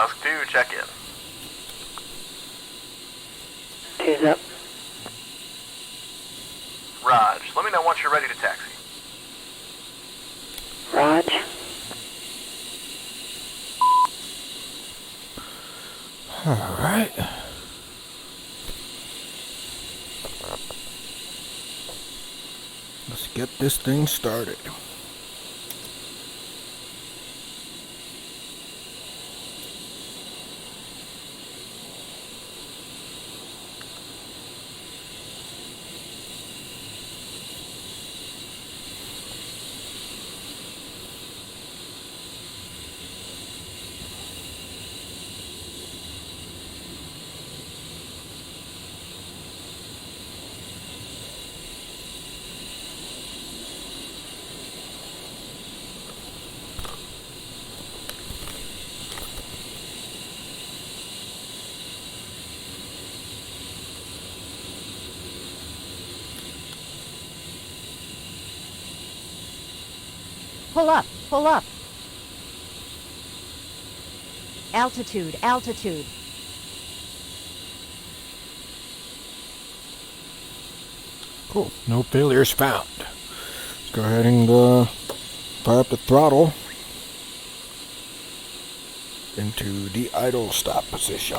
Dusk 2, check in. Two's up. Raj, let me know once you're ready to taxi. Raj. Alright. Let's get this thing started. Pull up, pull up. Altitude, altitude. Cool. No failures found. Let's go ahead and fire up the throttle into the idle stop position.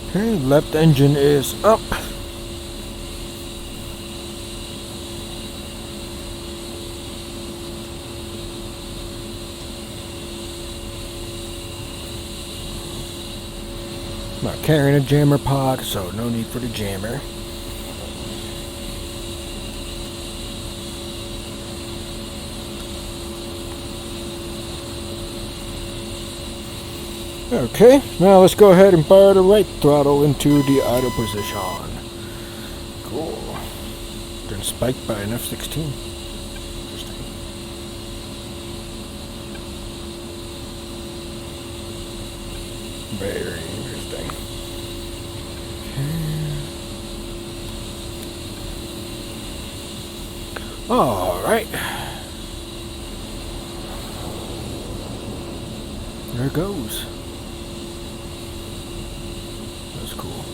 Okay, left engine is up. Not carrying a jammer pod, so no need for the jammer. Okay, now let's go ahead and fire the right throttle into the idle position. Cool. Been spiked by an F-16. Interesting. Very interesting. Alright. There it goes. That's cool.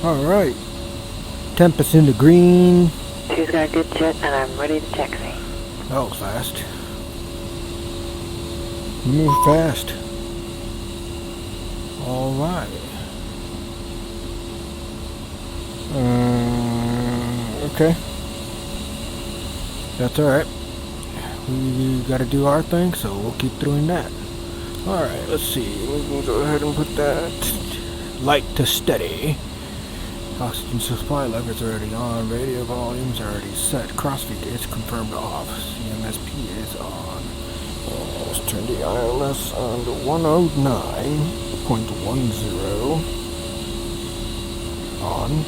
Alright. Temp is in the green. Two's got a good jet, and I'm ready to taxi. That was fast. Move fast. Alright. Okay. That's alright. We gotta do our thing, so we'll keep doing that. Alright, let's see. We'll go ahead and put that light to steady. Oxygen supply levels are already on. Radio volumes are already set. Crossfeed is confirmed off. CMSP is on. Let's turn the ILS on to 109.10 on.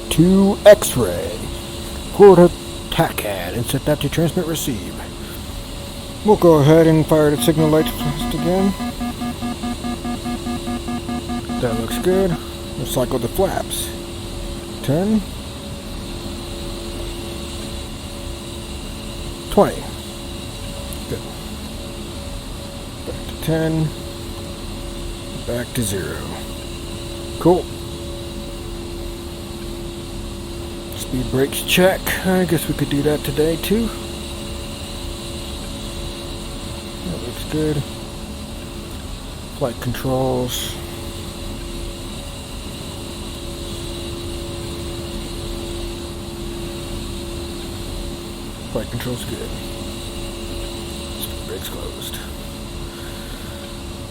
12 X-ray. Quarter TACAD and set that to transmit receive. We'll go ahead and fire the signal light test again. That looks good. Cycle the flaps. 10. 20. Good. Back to 10. Back to 0. Cool. Speed brakes check. I guess we could do that today too. That looks good. Flight controls. Flight controls good. Speed brakes closed.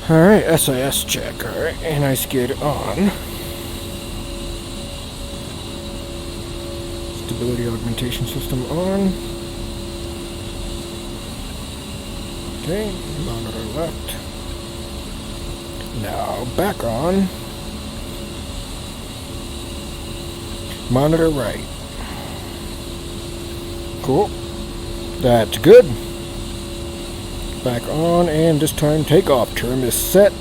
Alright, SIS check. Alright, anti-skid on. Stability augmentation system on. Okay, monitor left. Now back on. Monitor right. Cool. That's good. Back on, and this time takeoff term is set.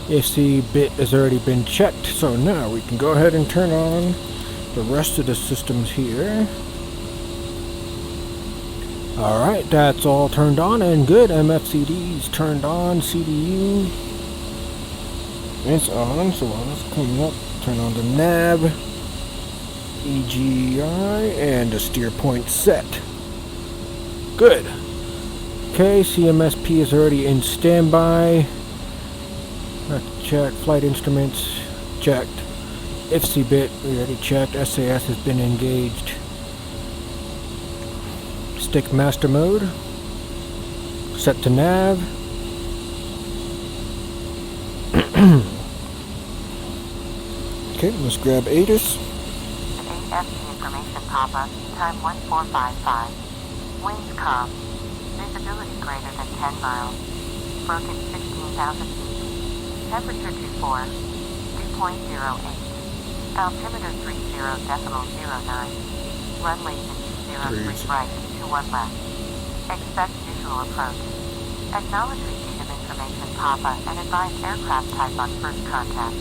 AC bit has already been checked, so now we can go ahead and turn on the rest of the systems here. Alright, that's all turned on and good. MFCD's turned on. CDU is on, so let's clean up. Turn on the nav. EGI and the steer point set. Good. Okay, CMSP is already in standby. Let's check. Flight instruments checked. IFC bit we already checked. SAS has been engaged. Stick master mode. Set to nav. Okay, let's grab ATIS. AFC information pop-up, time 1455. Winds calm. Visibility greater than 10 miles. Broken 16,000 feet. Temperature 24. Dew point 08. Altimeter 30.09. Runway 203 right, 21 left. Expect visual approach. Acknowledge receipt of information pop-up and advise aircraft type on first contact.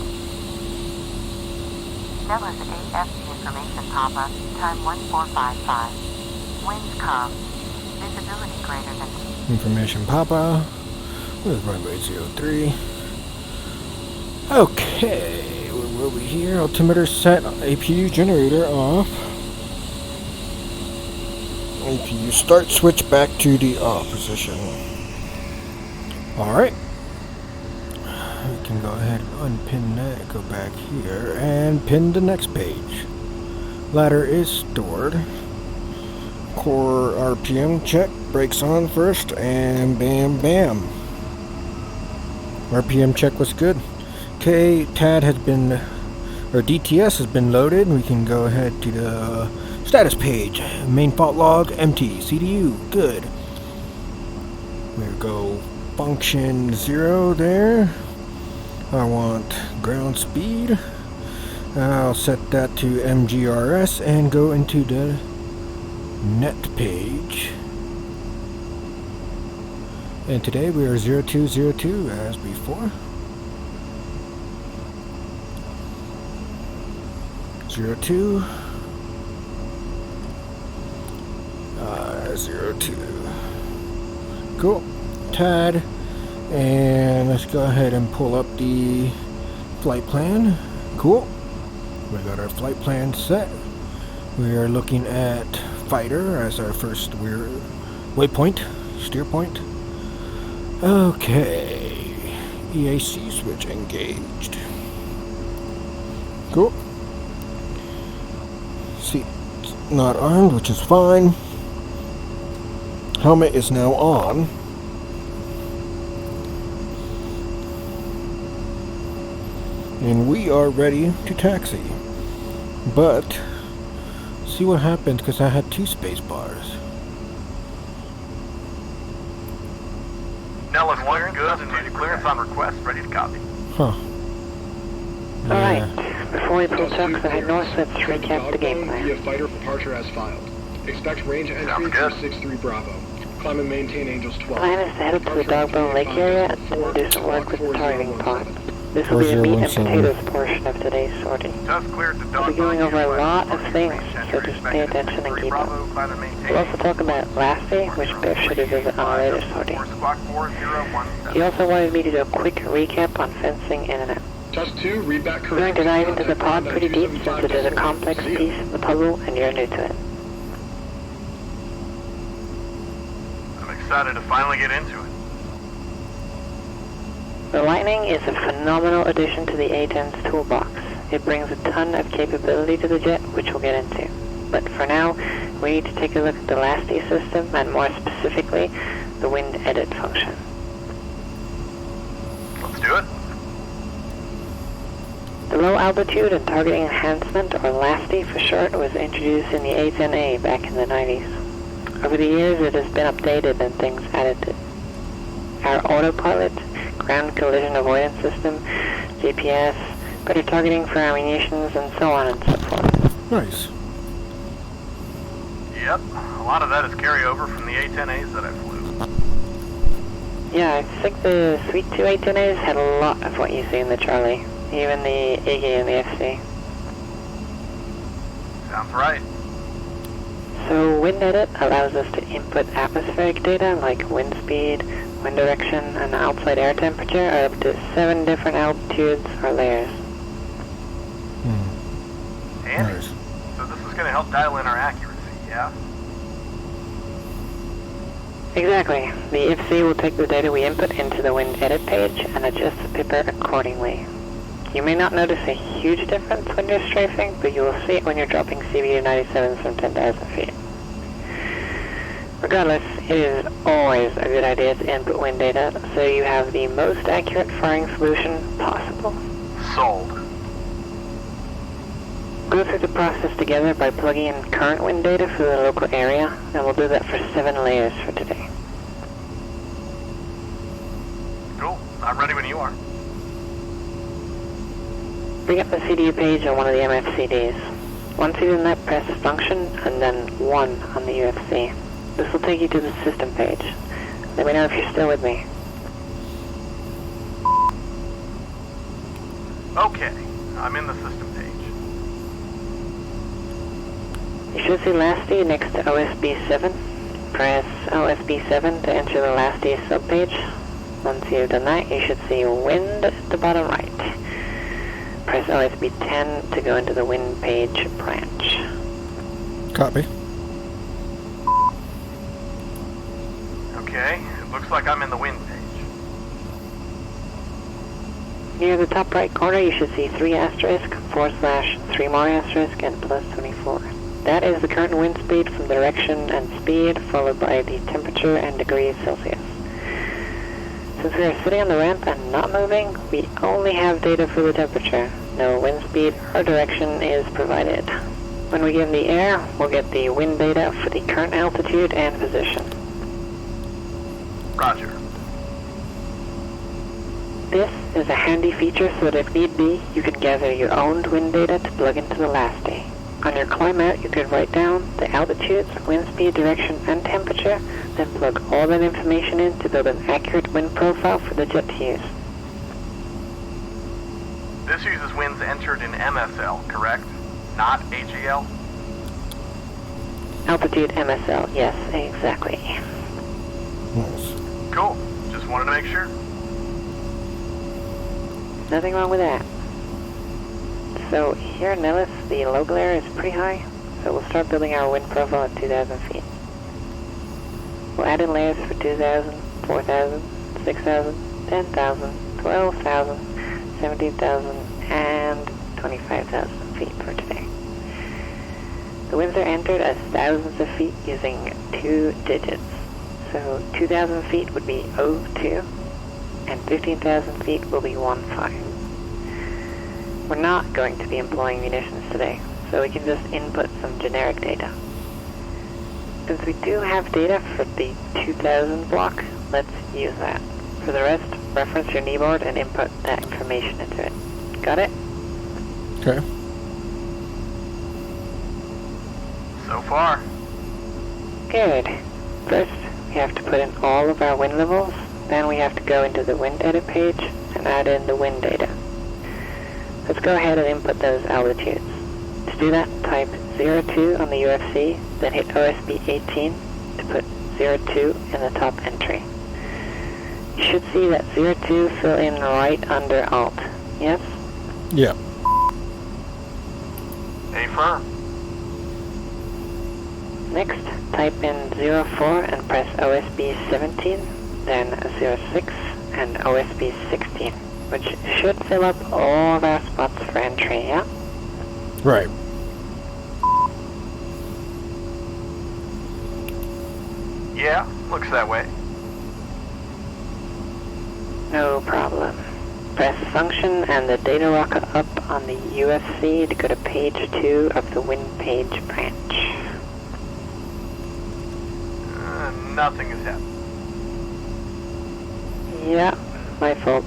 Stella's AFC information pop-up, time 1455. Winds calm. Visibility greater than... Information pop-up with runway 03. Okay, where were we here? Altimeter set, APU generator off. APU start, switch back to the off position. Alright. We can go ahead and unpin that, go back here, and pin the next page. Ladder is stored. Core RPM check, brakes on first, and bam bam. RPM check was good. Okay, TAD has been, or DTS has been loaded. We can go ahead to the status page. Main fault log, empty. CDU, good. We'll go function 0 there. I want ground speed. I'll set that to MGRS and go into the net page. And today we are 0202 as before. 02. 02. Cool. TAD. And let's go ahead and pull up the flight plan. Cool. We got our flight plan set. We are looking at fighter as our first waypoint, steer point. Okay. EAC switch engaged. Cool. Seat not armed, which is fine. Helmet is now on. And we are ready to taxi. But see what happens, because I had 2 space bars. Nellen 1 good, and need clearance on request, ready to copy. Huh. Alright, before we pull trucks, I north let's recap the game plan. Via fighter departure as filed. Expect range entry good. through 63 Bravo. Climb and maintain Angels 12. Plan is to head up to the Dogbone Lake area and do some work with the targeting pod. This will be the meat and 4017. potatoes portion of today's sortie. Just cleared the We'll be going over a lot of things, so just pay attention and keep up. We'll also talk about Lassie, which Bear should visit on a later sortie. He also wanted me to do a quick recap on fencing in and out. Test 2, read back We're going correct. to dive into the pod pretty deep since it is a complex piece of the puzzle and you're new to it. I'm excited to finally get into it. The Lightning is a phenomenal addition to the A-10's toolbox. It brings a ton of capability to the jet, which we'll get into. But for now, we need to take a look at the Lasty system, and more specifically, the wind edit function. Let's do it. The low altitude and targeting enhancement, or LASTI for short, was introduced in the A-10A back in the 90s. Over the years, it has been updated and things added to it. Our autopilot, ground collision avoidance system, GPS, better targeting for our munitions, and so on and so forth. Nice. Yep, a lot of that is carryover from the A-10As that I flew. Yeah, I think the Sweet 2 A-10As had a lot of what you see in the Charlie, even the Iggy and the FC. Sounds right. So wind edit allows us to input atmospheric data like wind speed, wind direction, and outside air temperature at up to 7 different altitudes or layers. Andy, Nice. so this is going to help dial in our accuracy, yeah? Exactly. The FC will take the data we input into the wind edit page and adjust the pipper accordingly. You may not notice a huge difference when you're strafing, but you will see it when you're dropping CBU-97s from 10,000 feet. Regardless, it is always a good idea to input wind data so you have the most accurate firing solution possible. Sold. Go through the process together by plugging in current wind data for the local area, and we'll do that for 7 layers for today. Cool. I'm ready when you are. Bring up the CDU page on one of the MFCDs. Once you've done that, press function and then 1 on the UFC. This will take you to the system page. Let me know if you're still with me. Okay, I'm in the system page. You should see LASTI next to OSB7. Press OSB7 to enter the LASTI subpage. Once you've done that, you should see wind at the bottom right. Press OSB10 to go into the wind page branch. Copy. Okay, it looks like I'm in the wind page. Near the top right corner, you should see 3 asterisk, / 3 more asterisk, and plus 24. That is the current wind speed from direction and speed, followed by the temperature and degrees Celsius. Since we are sitting on the ramp and not moving, we only have data for the temperature. No wind speed or direction is provided. When we get in the air, we'll get the wind data for the current altitude and position. Roger. This is a handy feature so that if need be, you can gather your own wind data to plug into the LASTI. On your climb out, you could write down the altitudes, wind speed, direction, and temperature, then plug all that information in to build an accurate wind profile for the jet to use. This uses winds entered in MSL, correct? Not AGL? Altitude MSL, yes, exactly. Nice. Cool. Just wanted to make sure. Nothing wrong with that. So here in Nellis, the low glare is pretty high, so we'll start building our wind profile at 2,000 feet. We'll add in layers for 2,000, 4,000, 6,000, 10,000, 12,000, 17,000, and 25,000 feet for today. The winds are entered as thousands of feet using 2 digits. So 2,000 feet would be 02, and 15,000 feet will be 15. We're not going to be employing munitions today, so we can just input some generic data. Since we do have data for the 2000 block, let's use that. For the rest, reference your kneeboard and input that information into it. Got it? Okay. So far. Good. First, we have to put in all of our wind levels, then we have to go into the wind edit page and add in the wind data. Let's go ahead and input those altitudes. To do that, type 02 on the UFC, then hit OSB 18 to put 02 in the top entry. You should see that 02 fill in right under Alt. Yes? Yeah. Affirm. Next, type in 04 and press OSB 17, then 06 and OSB 16, which should fill up all of our spots for entry, yeah? Right. Yeah, looks that way. No problem. Press function and the data rocker up on the UFC to go to page 2 of the wind page branch. Nothing has happened. Yeah, my fault.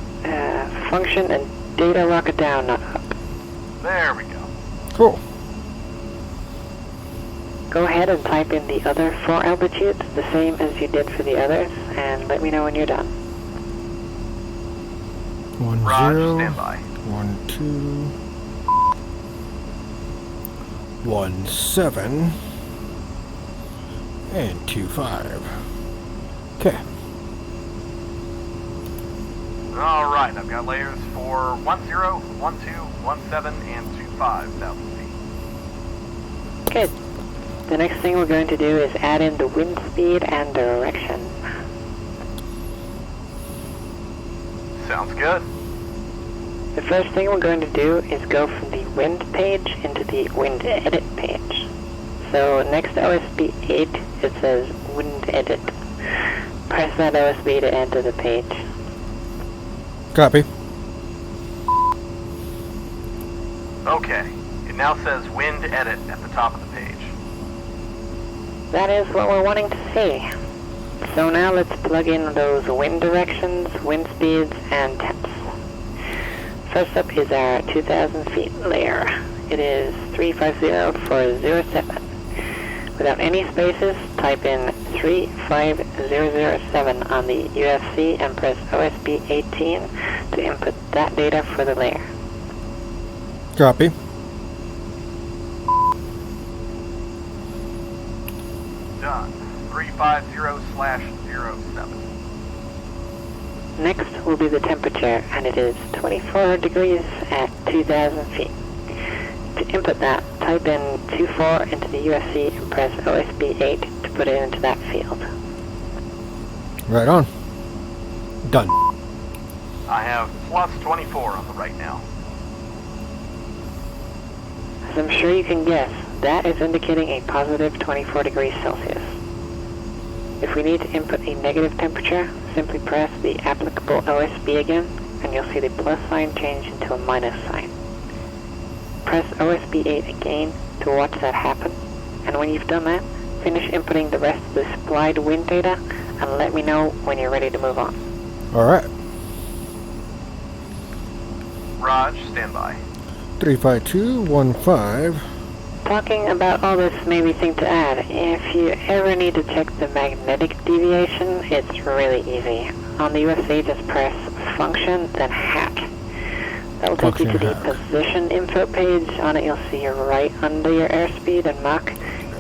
Function and data rocker down, not up. There we go. Cool. Go ahead and type in the other 4 altitudes, the same as you did for the others, and let me know when you're done. 1 Raj, 0, stand by. 1 2, 1 7, and 2 5. Okay. Alright, I've got layers for 10, 12, 17, and 25,000 feet. Good. The next thing we're going to do is add in the wind speed and direction. Sounds good. The first thing we're going to do is go from the wind page into the wind edit page. So next to OSB 8, it says wind edit. Press that OSB to enter the page. Copy. Okay, it now says wind edit at the top of the page. That is what we're wanting to see. So now let's plug in those wind directions, wind speeds, and temps. First up is our 2,000 feet layer. It is 350 for 07. Without any spaces, type in 35007 on the UFC and press OSB 18 to input that data for the layer. Copy. Done. 350/07. Next will be the temperature, and it is 24 degrees at 2,000 feet. To input that, type in 24 into the UFC and press OSB 8 to put it into that field. Right on. Done. I have plus 24 on the right now. As I'm sure you can guess, that is indicating a positive 24 degrees Celsius. If we need to input a negative temperature, simply press the applicable OSB again, and you'll see the plus sign change into a minus sign. Press OSB 8 again to watch that happen, and when you've done that, finish inputting the rest of the supplied wind data, and let me know when you're ready to move on. Alright. Raj, stand by. 35215. Talking about all this made me think to add, if you ever need to check the magnetic deviation, it's really easy. On the USA, just press function, then hat. That'll take you to the position info page. On it, you'll see right under your airspeed and Mach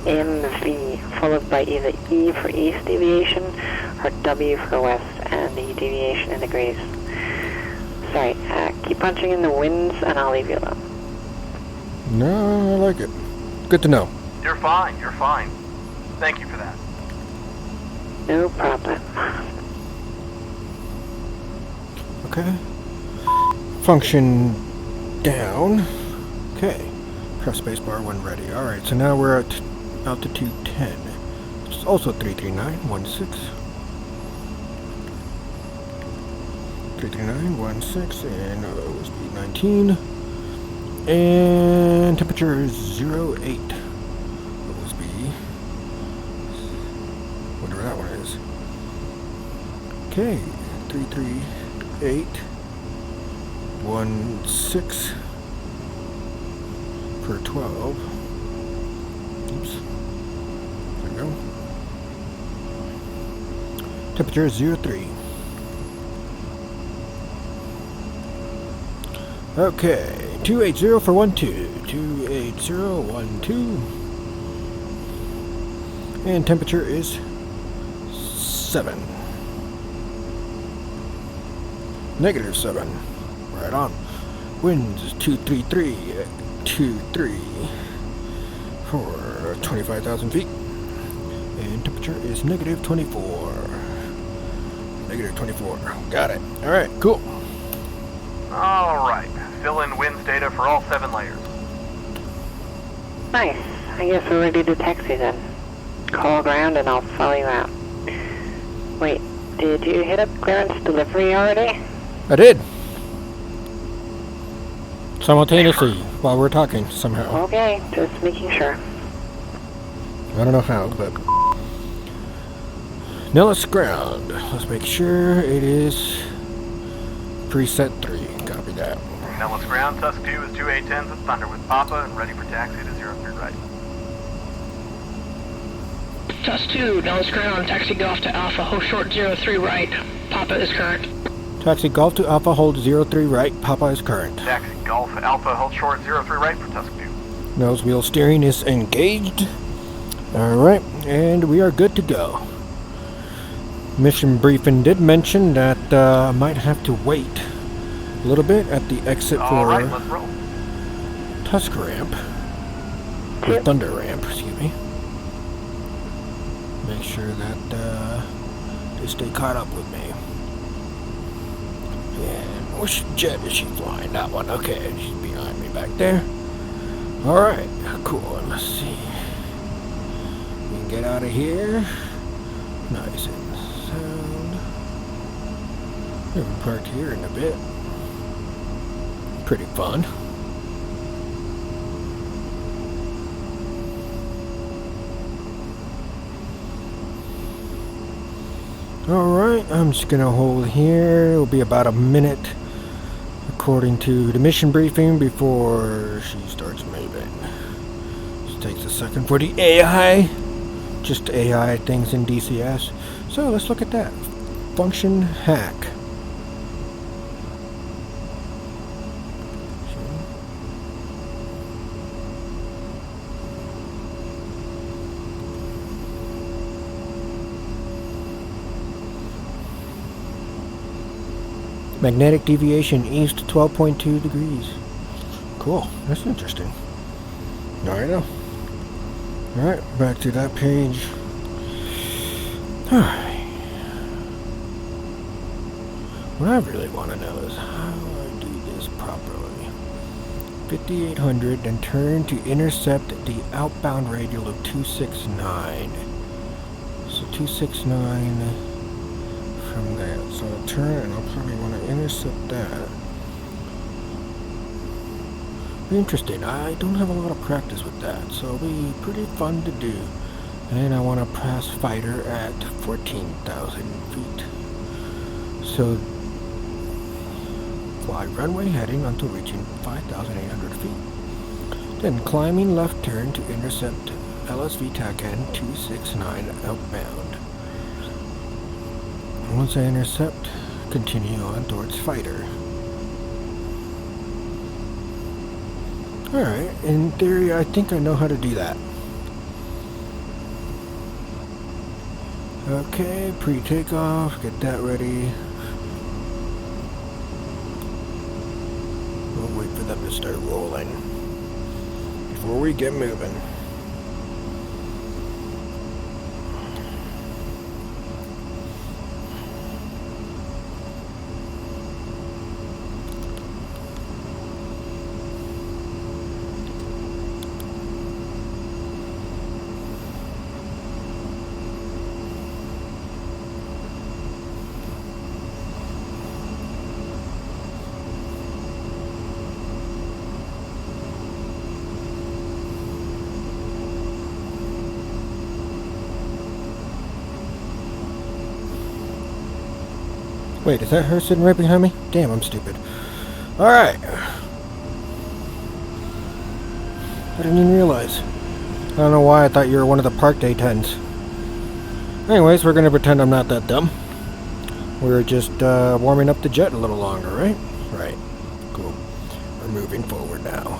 MV, followed by either E for east deviation or W for west, and the deviation in degrees. Sorry, keep punching in the winds and I'll leave you alone. No, I like it. Good to know. You're fine, you're fine. Thank you for that. No problem. Okay. Function down. Okay. Press spacebar when ready. Alright, so now we're at altitude 10, which is also 33916. 33916 and OSB 19. And temperature is 08. OSB. Whatever that one is. Okay. 33816 per 12. Oops. There we go. Temperature is 03. Okay. 280 for 12. 28012. And temperature is 7. -7. Right on. Winds is 233 for 25,000 feet. And temperature is -24. -24. Got it. Alright, cool. Alright, fill in winds data for all 7 layers. Nice. I guess we're ready to taxi then. Call ground and I'll follow you out. Wait, did you hit up clearance delivery already? I did. Simultaneously, while we're talking, somehow. Okay, just making sure. I don't know how, but... Nellis ground. Let's make sure it is preset 3. Copy that. Nellis ground, Tusk 2 is 2810s at Thunder with Papa and ready for taxi to 03 right. Tusk 2, Nellis ground, taxi Golf to Alpha, hold short 03 right, Papa is current. Taxi Golf to Alpha, hold 03 right, Papa is current. Taxi Golf Alpha, hold short 03 right for Tusk 2. Nose wheel steering is engaged. Alright, and we are good to go. Mission briefing did mention that I might have to wait a little bit at the exit for Alright, let's roll. Tusk ramp. Or Thunder ramp, excuse me. Make sure that they stay caught up with me. And which jet is she flying? That one. Okay, she's behind me back there. Alright, cool. Let's see. We can get out of here. Nice and sound. We haven't parked here in a bit. Pretty fun. Alright, I'm just gonna hold here. It'll be about a minute according to the mission briefing before she starts moving. Just takes a second for the AI. Just AI things in DCS. So let's look at that. Function hack. Magnetic deviation east 12.2 degrees. Cool. That's interesting. I know. Alright, back to that page. Alright. What I really want to know is how I do this properly. 5800 and turn to intercept the outbound radial of 269. So 269 from that. So I'll turn and I'll probably want to intercept that. Interesting. I don't have a lot of practice with that, so it'll be pretty fun to do. And I want to pass fighter at 14,000 feet. So fly runway heading until reaching 5,800 feet. Then climbing left turn to intercept LSV TACAN 269 outbound. Once I intercept, continue on towards fighter. Alright, in theory, I think I know how to do that. Okay, pre-takeoff, get that ready. We'll wait for them to start rolling before we get moving. Wait, is that her sitting right behind me? Damn, I'm stupid. Alright. I didn't even realize. I don't know why I thought you were one of the Park Day 10s. Anyways, we're going to pretend I'm not that dumb. We're just warming up the jet a little longer, right? Right. Cool. moving forward now.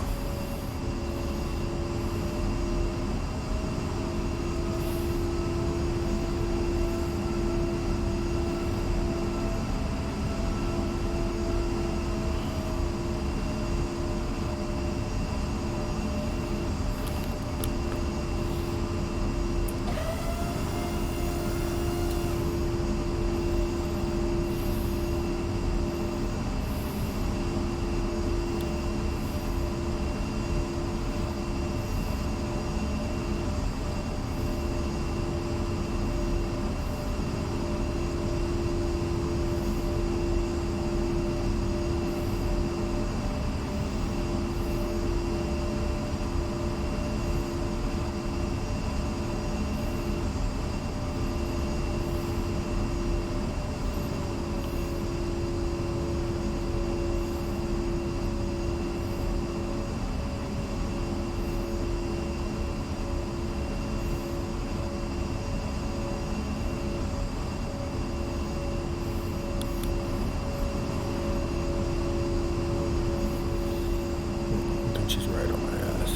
She's right on my ass.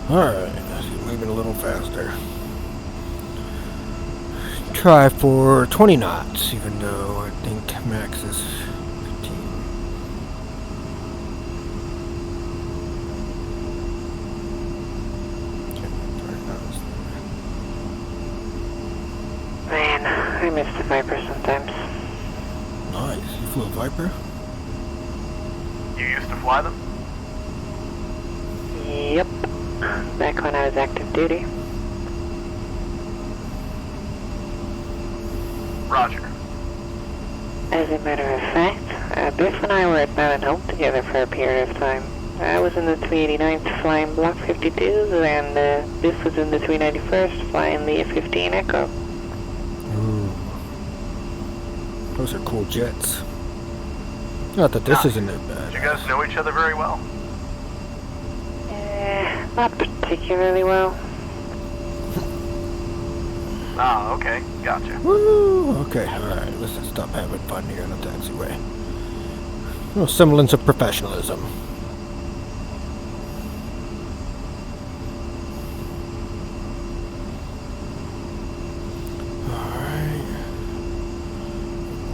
Alright, she's moving a little faster. Try for 20 knots, even though I think max is 15. Man, I miss the Viper sometimes. Nice, you flew a Viper? You used to fly them? Yep. Back when I was active duty. Roger. As a matter of fact, Biff and I were at Mountain Home together for a period of time. I was in the 389th flying Block 52s, and Biff was in the 391st flying the F-15 Echo. Ooh. Those are cool jets. Not that this isn't that bad. Do you guys know each other very well? Not particularly well. Ah, okay. Gotcha. Woo! Okay, alright, let's just stop having fun here on the taxiway. No semblance of professionalism. Alright.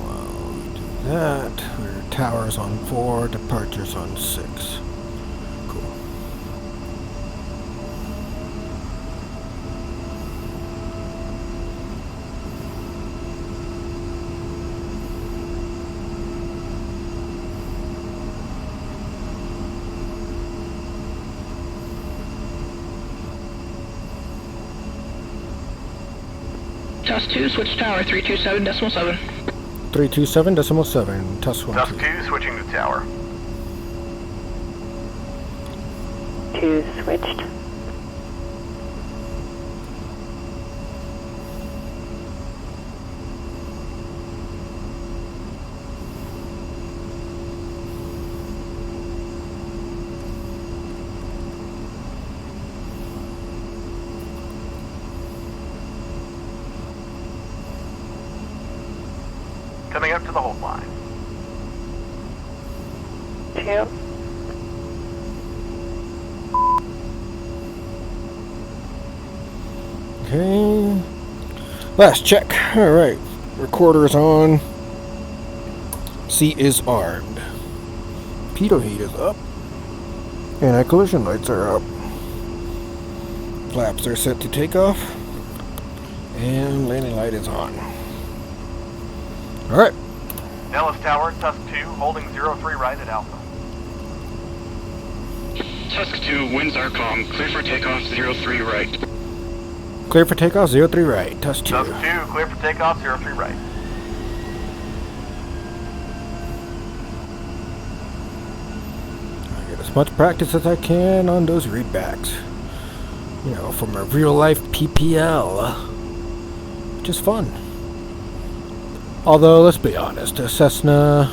While we do that, our tower's on 4, departure's on 6. Cool. Test 2, switch tower, 327.7. 327.7, test 1. Dust 2, switching to tower. 2 switched. Coming up to the hold line. 2. Okay. Last check. Alright. Recorder's on. Seat is armed. Pitot heat is up. Anti-collision lights are up. Flaps are set to take off. And landing light is on. Alright. Dallas Tower, Tusk 2, holding 03 right at Alpha. Tusk 2, winds are calm. Clear for takeoff, 03 right. Clear for takeoff, 03 right. Tusk 2. Tusk 2, clear for takeoff, 03 right. I get as much practice as I can on those readbacks. You know, from a real life PPL. Which is fun. Although, let's be honest, a Cessna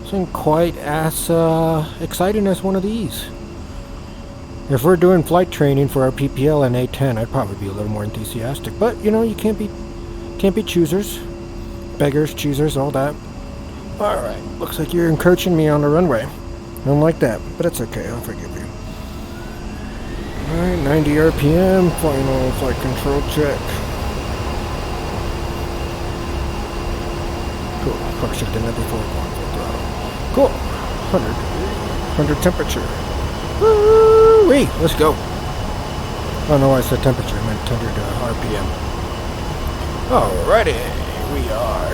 isn't quite as exciting as one of these. If we're doing flight training for our PPL and A10, I'd probably be a little more enthusiastic. But, you know, you can't be choosers. Beggars, choosers, all that. Alright, looks like you're encroaching me on the runway. Don't like that, but it's okay. I'll forgive you. Alright, 90 RPM, final flight control check. Cool. Probably should have done that before going full throttle. Cool. 100 temperature. Woo-wee! Let's go. I don't know why I said temperature. I meant 100 RPM. Alrighty.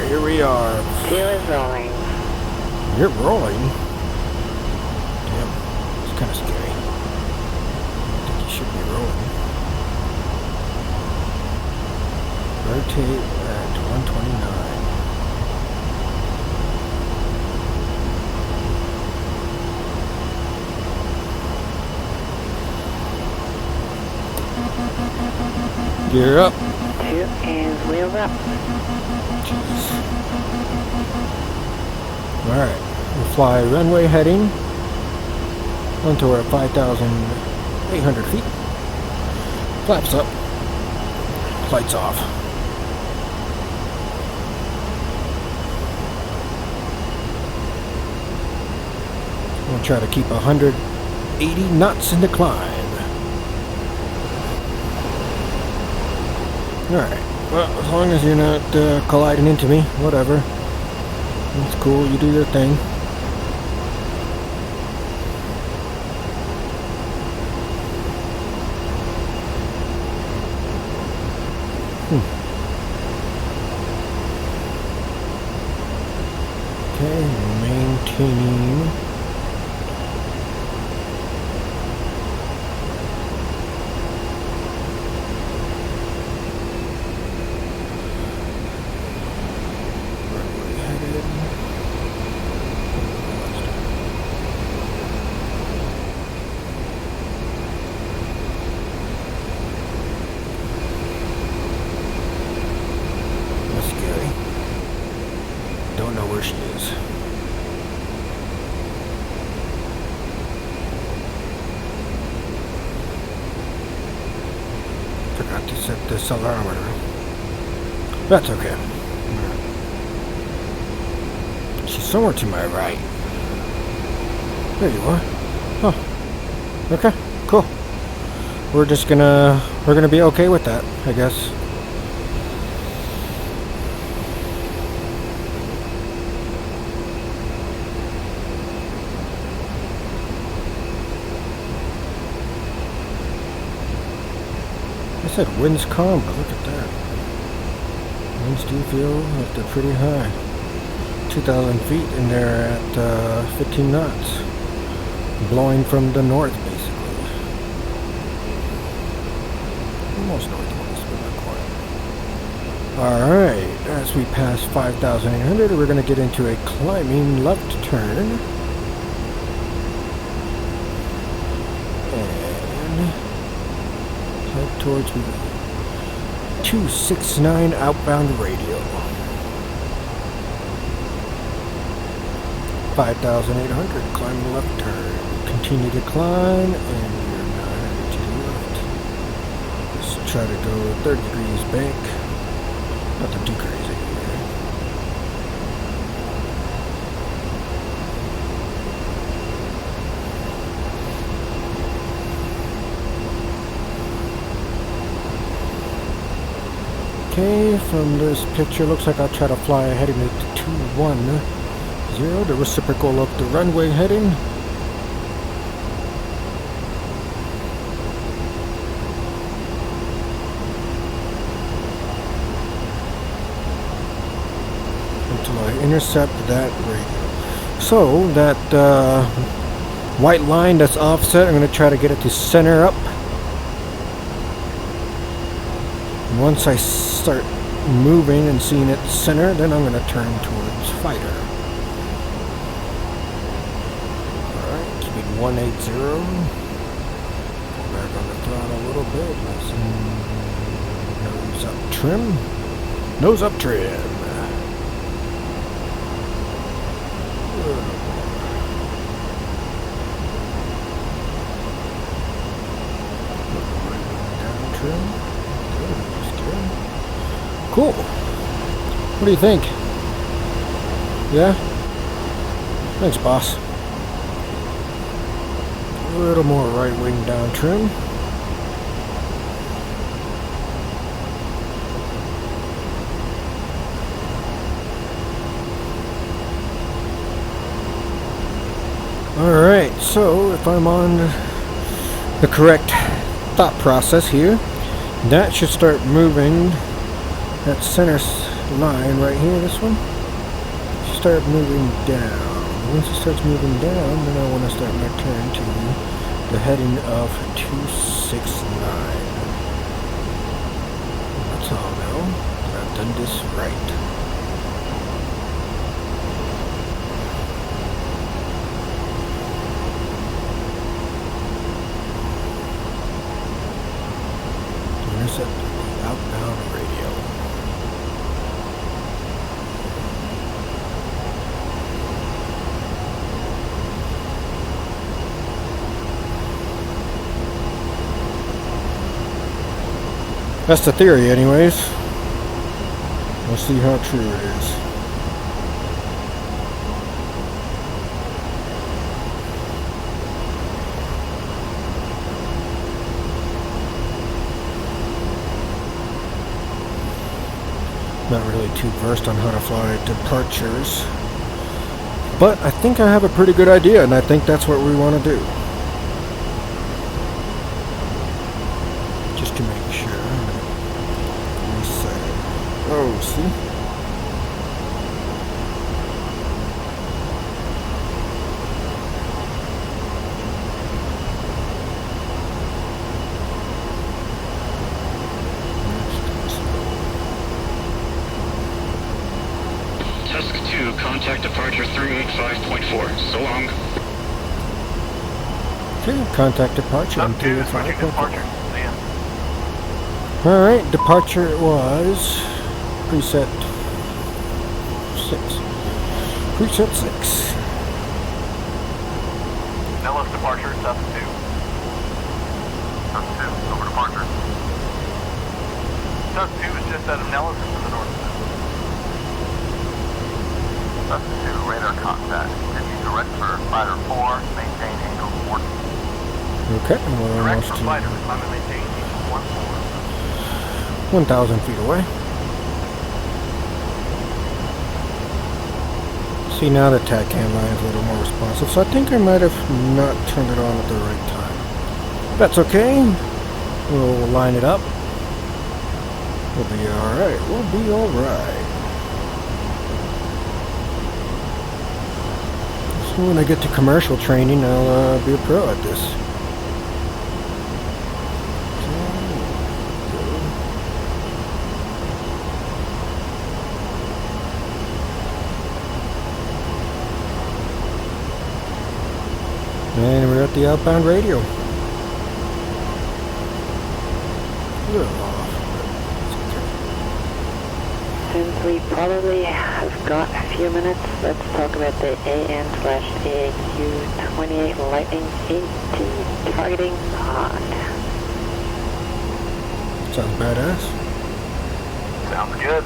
Here we are. 2 is rolling. You're rolling? Damn. It's kind of scary. I think you should be rolling. Rotate at 129. Gear up. 2 is wheels up. Jeez. Alright, we'll fly runway heading onto our 5,800 feet. Flaps up. Lights off. We'll try to keep 180 knots in the climb. Alright, well, as long as you're not colliding into me, whatever. That's cool, you do your thing. Okay, maintaining. Don't know where she is. Forgot to set the accelerometer. That's okay. She's somewhere to my right. There you are. Oh. Okay, cool. We're gonna be okay with that, I guess. I said winds calm, but look at that. Winds do feel like they're pretty high. 2,000 feet and they're at 15 knots. Blowing from the north, basically. Almost northwest, but not quite. Alright, as we pass 5,800, we're going to get into a climbing left turn. Towards 269 outbound radio. 5,800, climb left turn. Continue to climb, and we're 900 to the left. Let's try to go 30 degrees bank. Nothing too crazy. Okay, from this picture, looks like I'll try to fly heading at 210, the reciprocal of the runway heading. Until I intercept that radio. So, that white line that's offset, I'm going to try to get it to center up. Once I start moving and seeing it center, then I'm going to turn towards fighter. Alright, keep it 180. Pull back on the throttle a little bit. Nice nose up trim. Nose up trim. Down trim. Cool. What do you think? Yeah? Thanks, boss. A little more right wing down trim. Alright, so if I'm on the correct thought process here, that should start moving that center line right here, this one, should start moving down. Once it starts moving down, then I want to start my turn to the heading of 269. That's all now. I've done this right. Intercept the outbound radio. That's the theory anyways. We'll see how true it is. Not really too versed on how to fly departures, but I think I have a pretty good idea, and I think that's what we want to do. Just to make sure. Reset. Oh, see? Tusk 2, contact departure 385.4. So long. Okay, contact departure on Tusk 2 is switching to 385. departure. See ya. Alright, departure was preset 6. Preset 6. Nellis departure, Tusk 2. Tusk 2, over departure. Tusk 2 is just out of Nellis to the north. Tusk 2, radar contact. Continue direct for fighter 4, maintain angle 14. Okay, and we're Direct almost for to fighter, climb and maintain angle 14. 1,000 feet away. See, now the TACAN line is a little more responsive, so I think I might have not turned it on at the right time. That's okay. We'll line it up. We'll be alright. We'll be alright. So when I get to commercial training, I'll be a pro at this. And we're at the outbound radio. A little off, but it's okay. Since we probably have got a few minutes, let's talk about the AN/AAQ 28 Lightning 18 targeting pod. Sounds badass. Sounds good.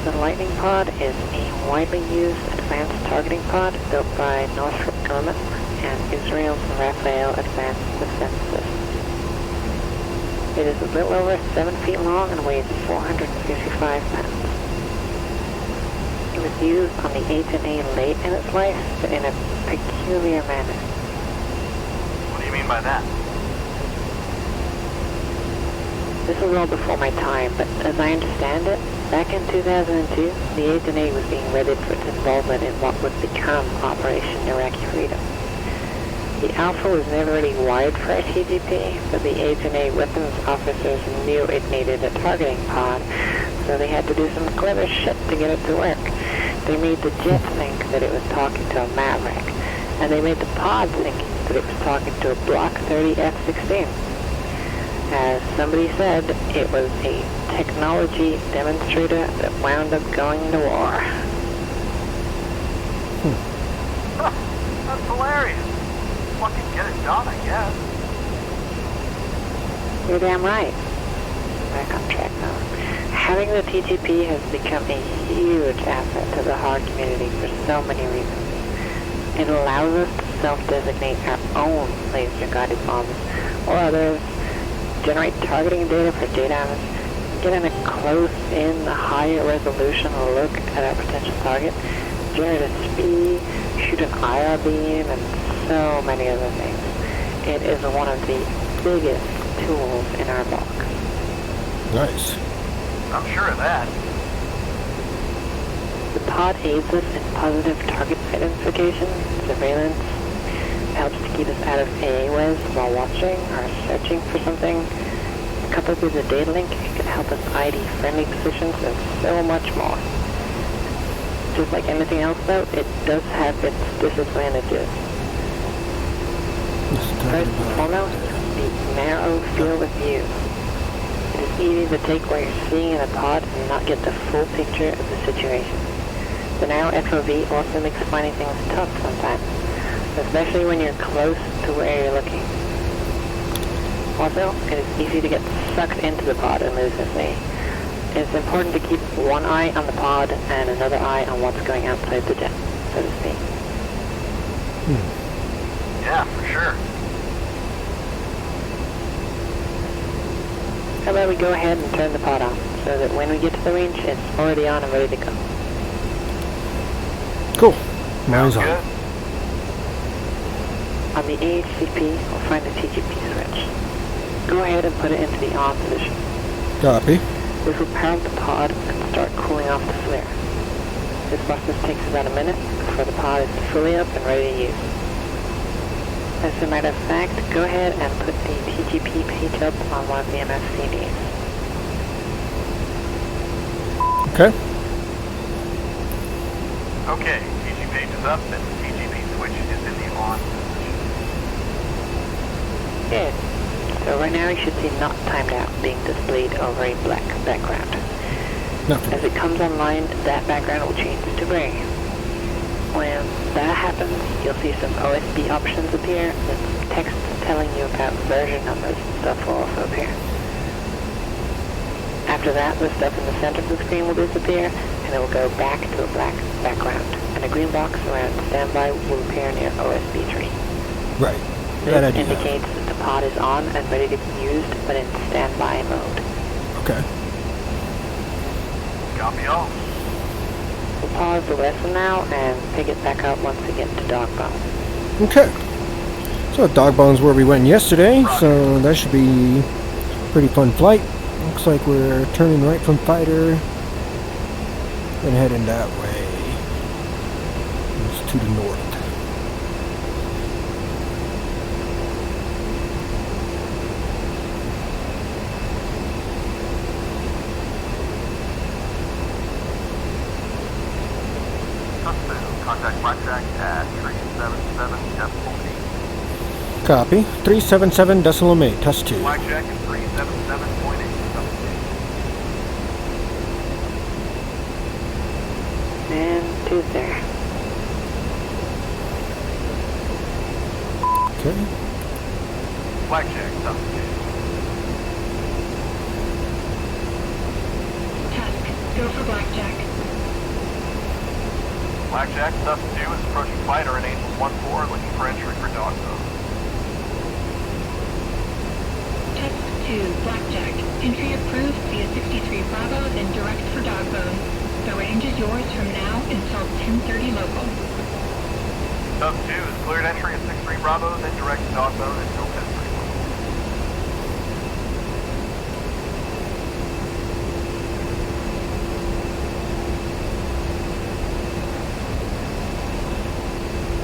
The Lightning Pod is a widely used advanced targeting pod built by Northrop Grumman and Israel's Rafael Advanced Defense System. It is a little over 7 feet long and weighs 455 pounds. It was used on the H&A late in its life, but in a peculiar manner. What do you mean by that? This was all before my time, but as I understand it, back in 2002, the H&A was being readied for its involvement in what would become Operation Iraqi Freedom. The Alpha was never really wired for a TGP, but the H&A weapons officers knew it needed a targeting pod, so they had to do some clever shit to get it to work. They made the jet think that it was talking to a Maverick, and they made the pod thinking that it was talking to a Block 30 F-16. As somebody said, it was a technology demonstrator that wound up going to war. Huh, that's hilarious. Fucking get it done, I guess. You're damn right. Back on track now. Having the TGP has become a huge asset to the hard community for so many reasons. It allows us to self-designate our own laser-guided bombs or others, generate targeting data for JDAMs, get in a close-in, higher resolution look at our potential target, generate a speed, shoot an IR beam, and so many other things. It is one of the biggest tools in our box. Nice. I'm sure of that. The pod aids us in positive target identification, surveillance, helps to keep us out of AAWES while watching or searching for something. Coupled with the data link, it can help us ID friendly positions and so much more. Just like anything else though, it does have its disadvantages. First and foremost, the narrow field of view. It is easy to take what you're seeing in a pod and not get the full picture of the situation. The narrow FOV also makes finding things tough sometimes, especially when you're close to where you're looking. Also, it is easy to get sucked into the pod and lose its way. It's important to keep one eye on the pod and another eye on what's going outside the jet, so to speak. Yeah, for sure. How about we go ahead and turn the pod on, so that when we get to the range, it's already on and ready to go. Cool. Mine's on. Good. On the AHCP, we'll find the TGP switch. Go ahead and put it into the on position. Copy. This will power up the pod and start cooling off the flare. This process takes about a minute before the pod is fully up and ready to use. As a matter of fact, go ahead and put the TGP page up on one of the MFCDs. Okay. Okay, TG page is up and the TGP switch is in the on position. Good. So right now you should see not timed out being displayed over a black background. Nothing. As it comes online, that background will change to gray. When that happens, you'll see some OSB options appear, and then some text telling you about version numbers and stuff will also appear. After that, the stuff in the center of the screen will disappear, and it will go back to a black background, and a green box around standby will appear near OSB 3. Right. This That idea. indicates that the pod is on and ready to be used, but in standby mode. Okay. Copy all. We'll pause the lesson now and pick it back up once we get to dog bone. Okay. So dog bones where we went yesterday, so that should be a pretty fun flight. Looks like we're turning right from fighter and heading that way. It's to the north. Contact blackjack at 377.8. Copy. 377.8. Test 2. Blackjack at 377.8. And two's there. Okay. Blackjack, top 2. Task. Go for blackjack. Blackjack, Stuff 2 is approaching fighter at Angels 1-4, looking for entry for dog zone. Test 2, blackjack. Entry approved via 63 Bravo, then direct for dog bone. The range is yours from now until 10:30 local. Stuff 2 is cleared entry at 63 Bravo, then direct to dog zone until 10:30.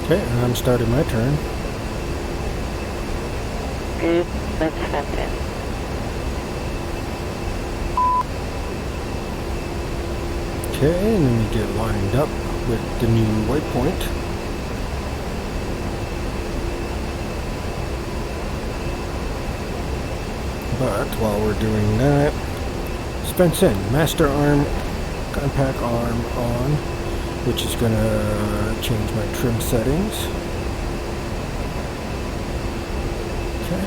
Okay, and I'm starting my turn. Good. Let's send in. Okay, and then we get lined up with the new waypoint. But while we're doing that, fence in, master arm, compact arm on, which is gonna change my trim settings. Okay.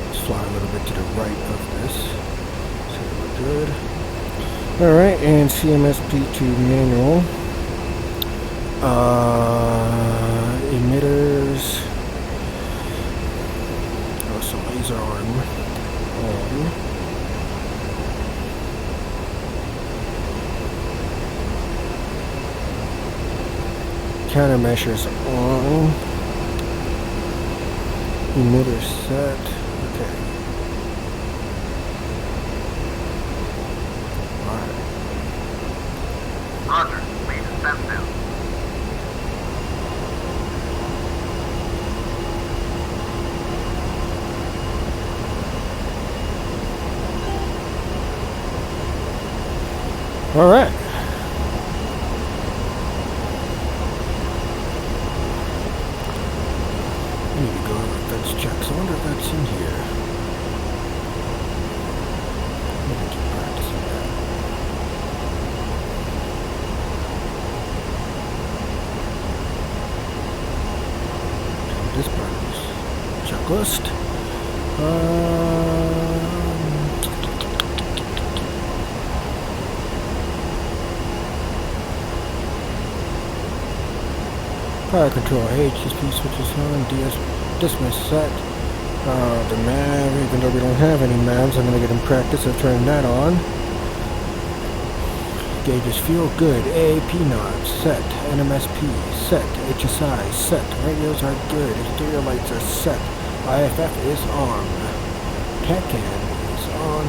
Let's fly a little bit to the right of this. So we're good. Alright, and CMSP to manual. Emitters. Oh, so laser arm on. Countermeasures on. Emitter set. Okay. Alright. Roger. Lead descent down. Alright. I need to go over fence checks. I wonder if that's in here. I need to keep practicing that. This part is checklist. Power control, HSP switches on, dismiss set. The MAV, even though we don't have any MAVs, I'm going to get in practice of turning that on. Gauges feel good, AAP nods, set, NMSP, set, HSI, set, radios are good, exterior lights are set, IFF is on, TACAN is on,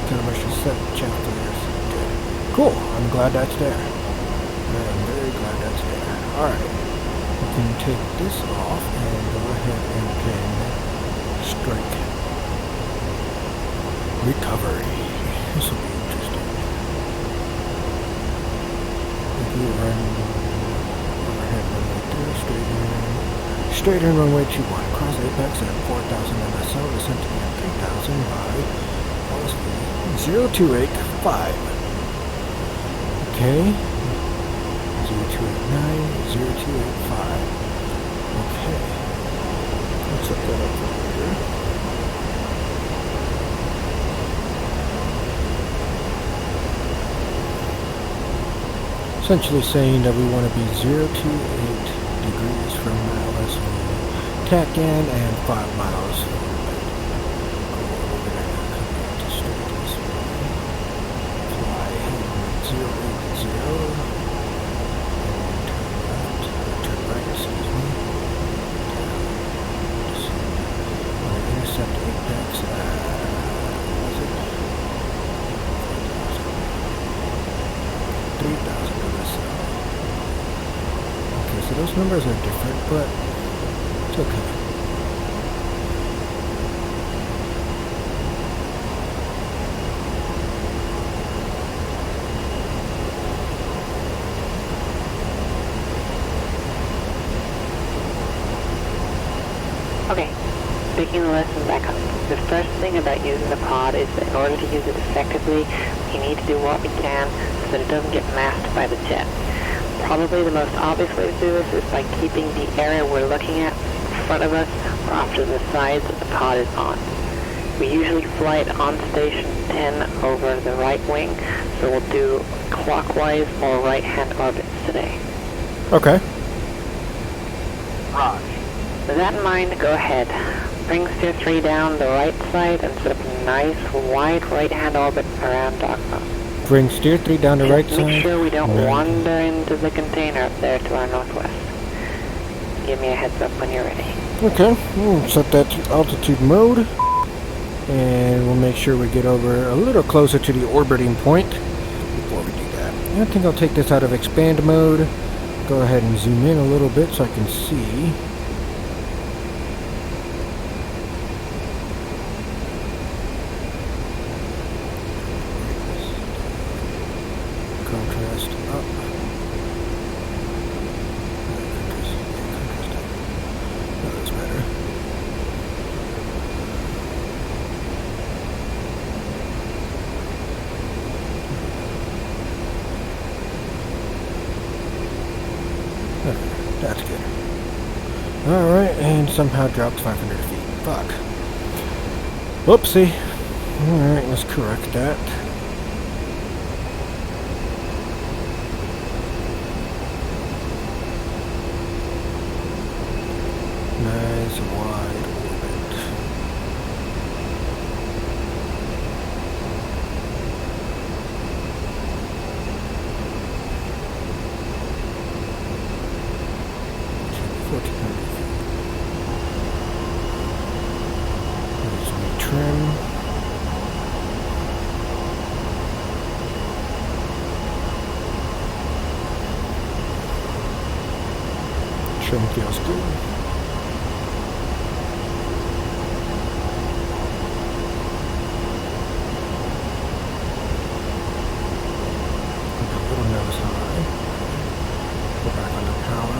countermeasure set, check flares, good. Cool, I'm glad that's there. I'm very glad that's there. Alright. We can take this off and go ahead and pin strike recovery. This will be interesting. If we run overhead runway 3, straight in runway 21, cross apex at 4,000 MSO, descent to be at 3,000 by LSV 0285. Okay. 0289, 0285. Okay. Let's set that up for here. Essentially saying that we want to be 0 to 8 degrees from LSV TACAN and 5 miles from fly 080. Those numbers are different, but it's okay. Okay, picking the lesson back up. The first thing about using the pod is that in order to use it effectively, we need to do what we can so that it doesn't get masked by the jet. Probably the most obvious way to do this is by keeping the area we're looking at in front of us or off to the sides that the pod is on. We usually fly it on station 10 over the right wing, so we'll do clockwise or right-hand orbits today. Okay. Raj. With that in mind, go ahead. Bring steer 3 down the right side and set up a nice wide right-hand orbit around Dogma. Bring steer 3 down the right side. Make sure we don't wander into the container up there to our northwest. Give me a heads up when you're ready. Okay, we'll set that to altitude mode. And we'll make sure we get over a little closer to the orbiting point before we do that. I think I'll take this out of expand mode. Go ahead and zoom in a little bit so I can see. Contrast up. That's better. That's good. Alright, and somehow dropped 500 feet. Fuck. Whoopsie. Alright, let's correct that. It's a wide orbit. There's my trim. Trim feels good. A little nose high. Go back on the power.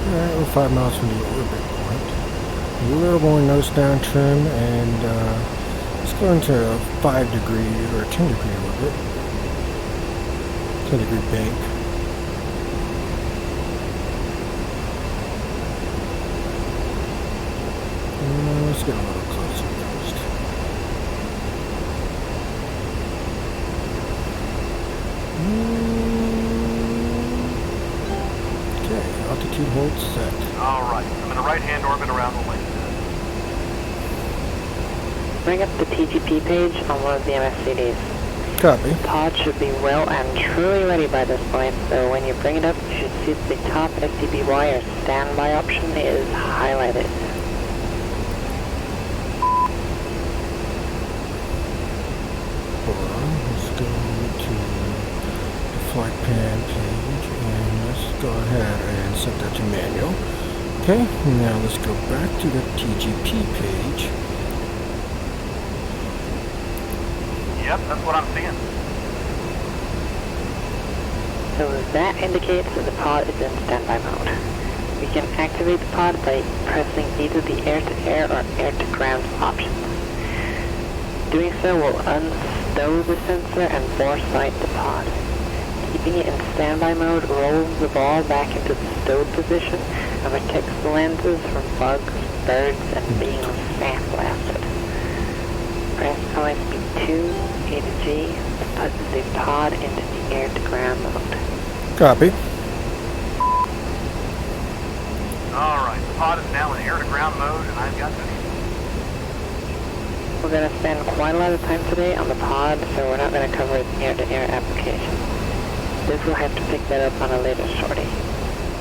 Alright, we're 5 miles from the orbit point. A little more nose down trim, and let's go into a 5 degree or 10 degree orbit. 10 degree bank. Let's get a little closer first. Okay, altitude hold set. Alright, I'm in a right-hand orbit around the lake. Bring up the TGP page on one of the MSCDs. Copy. The pod should be well and truly ready by this point, so when you bring it up, you should see that the top SDBY or standby option is highlighted. Hold on, let's go to the flight pan page, and let's go ahead and set that to manual. Okay, now let's go back to the TGP page. Yep, that's what I'm seeing. So that indicates that the pod is in standby mode. We can activate the pod by pressing either the air-to-air or air-to-ground options. Doing so will unstow the sensor and foresight the pod. Keeping it in standby mode rolls the ball back into the stowed position and protects the lenses from bugs, birds, and being sandblasted. Press OSB2, A to G, to put the pod into the air-to-ground mode. Copy. Alright, the pod is now in air-to-ground mode, and I've got this. We're going to spend quite a lot of time today on the pod, so we're not going to cover its air-to-air application. This will have to pick that up on a later shorty.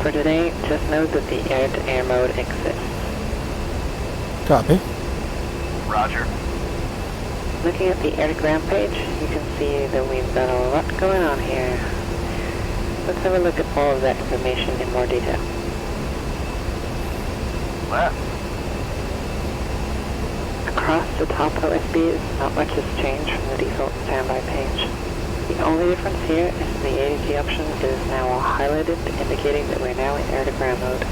For today, just note that the air-to-air mode exists. Copy. Roger. Looking at the air-to-ground page, you can see that we've got a lot going on here. Let's have a look at all of that information in more detail. Left. Across the top OSBs, not much has changed from the default standby page. The only difference here is the ADT option is now highlighted, indicating that we're now in air-to-ground mode.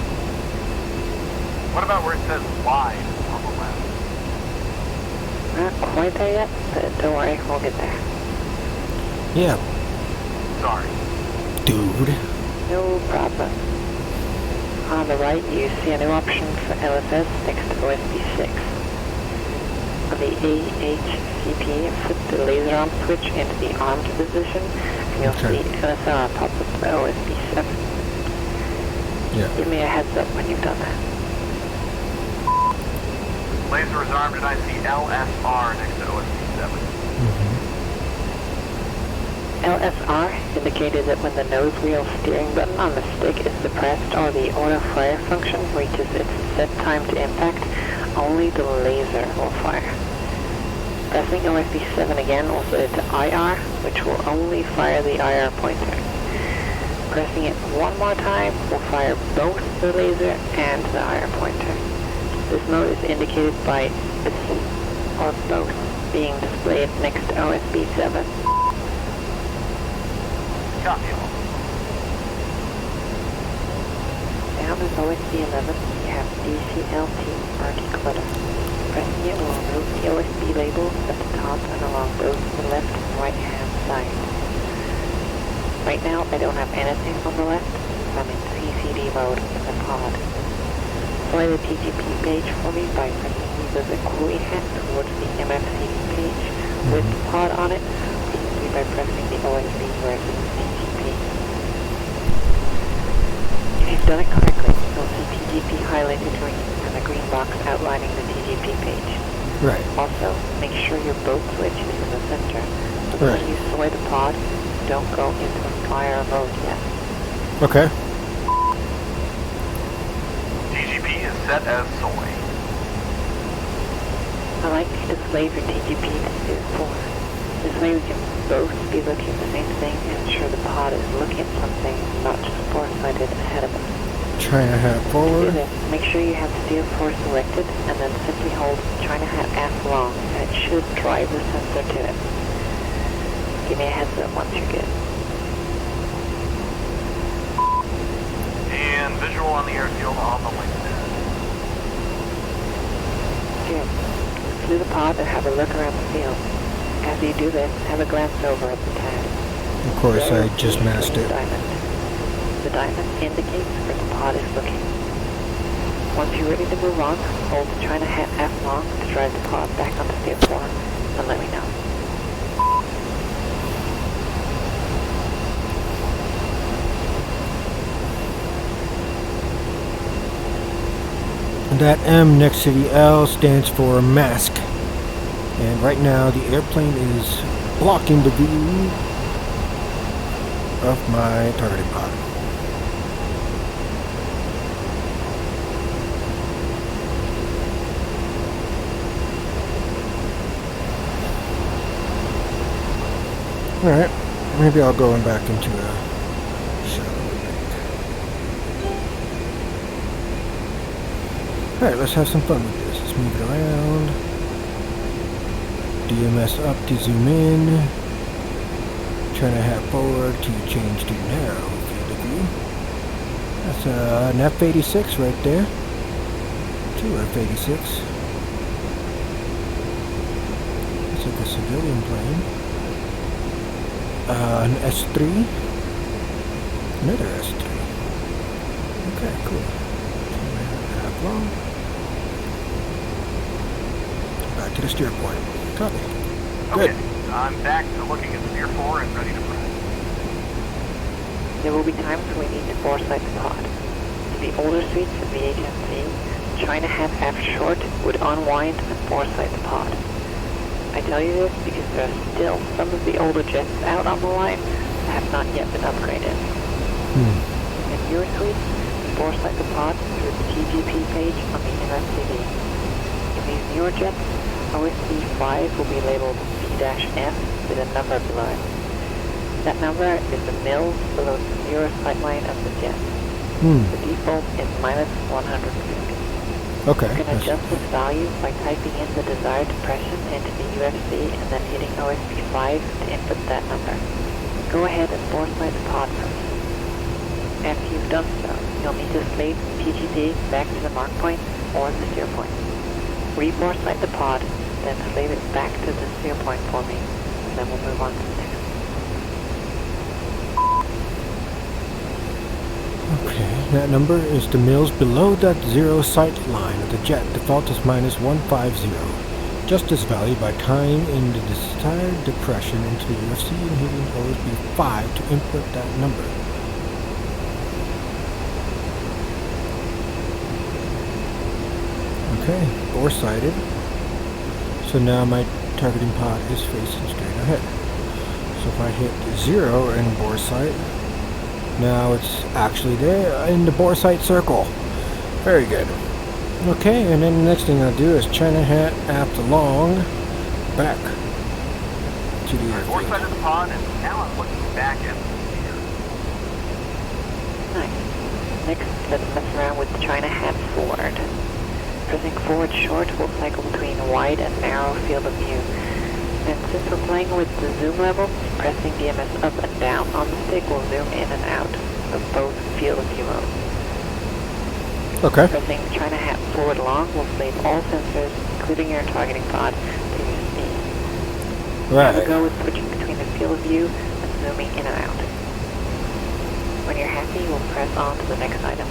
What about where it says wide on the left? Not quite there yet, but don't worry, we'll get there. Yeah, Sorry. dude. No problem. On the right, you see a new option for LSS next to OSB 6. On the AHCP, flip the laser arm switch into the armed position, and you'll Okay. see LSR pop up the OSB 7. Yeah. Give me a heads up when you've done that. Laser is armed, and I see LSR next to OSB 7. LSR indicated that when the nose wheel steering button on the stick is depressed or the auto fire function reaches its set time to impact, only the laser will fire. Pressing OSB 7 again will set it to IR, which will only fire the IR pointer. Pressing it one more time will fire both the laser and the IR pointer. This mode is indicated by this or both being displayed next to OSB 7. Copy all. Down in OSB 11, you have DCLT or declutter. Pressing it will remove the OSB labels at the top and along both the left and right hand side. Right now, I don't have anything on the left. I'm in CCD mode in the pod. Play the TGP page for me by pressing there's a QUI hat towards the MFC page with the pod on it. Simply by pressing the OSB versus TGP. If you've done it correctly, you'll see TGP highlighted green and a green box outlining the TGP page. Right. Also, make sure your boat switch is in the center. So that Right. when you soy the pod, don't go into fire mode yet. Okay. TGP is set as soy. I like to display your TGP to Steer 4. This way we can both be looking at the same thing and ensure the pod is looking at something, not just foresighted ahead of us. China hat To do forward. this, make sure you have Steer 4 selected and then simply hold China hat F long and it should drive the sensor to it. Give me a heads up once you're good. And visual on the airfield on the wingman. Good. Flew the pod and have a look around the field. After you do this, have a glance over at the tag. Of course, There I you'll just see a masked green it. diamond. The diamond indicates where the pod is looking. Once you're ready to move on, hold China hat F long to drive the pod back onto Steer 4 and let me know. That M next to the L stands for mask. And right now the airplane is blocking the view of my targeting pod. Alright, maybe I'll go back into a shadow. Alright, let's have some fun with this. Let's move it around. DMS up to zoom in. Trying to hat forward to change to narrow field of view. That's an F-86 right there. Two F-86. Looks like a civilian plane. An S3. Another S3. Okay, cool. Half long. Back to the steer point. Copy. Good. Okay, I'm back to looking at Steer 4 and ready to press. There will be times when we need to foresight the pod. In the older suites of the HMC, China hat F short would unwind and foresight the pod. I tell you this because there are still some of the older jets out on the line that have not yet been upgraded. In newer suites, foresight the pod through the TGP page on the MFCD. In these newer jets, OSB 5 will be labeled P-F with a number below it. That number is the mils below the zero sightline of the jet. The default is minus 150. Okay. You can adjust this value by typing in the desired depression into the UFC and then hitting OSB 5 to input that number. Go ahead and foresight the pod first. After you've done so, you'll need to slate TGP back to the mark point or the steer point. Re-foresight the pod, then slate it back to the steer point for me, and then we'll move on to the next. Okay, that number is the mils below that zero sight line of the jet. Default is minus 150. Adjust this value by tying in the desired depression into the UFC and hitting OSB 5 to input that number. Okay, foresighted. So now my targeting pod is facing straight ahead. So if I hit 0 in bore sight, now it's actually there in the bore sight circle. Very good. Okay, and then the next thing I'll do is China hat aft along, back to the airfield. Foresighted the pod, and now I'm looking back at the Steer. Nice. Next, let's mess around with China hat forward. Pressing forward short will cycle between wide and narrow field of view. And since we're playing with the zoom levels, pressing DMS up and down on the stick will zoom in and out of both field of view modes. Okay. Pressing China hat forward long will save all sensors, including your targeting pod, to your speed. Have a Right. go with switching between the field of view and zooming in and out. When you're happy, we'll press on to the next item.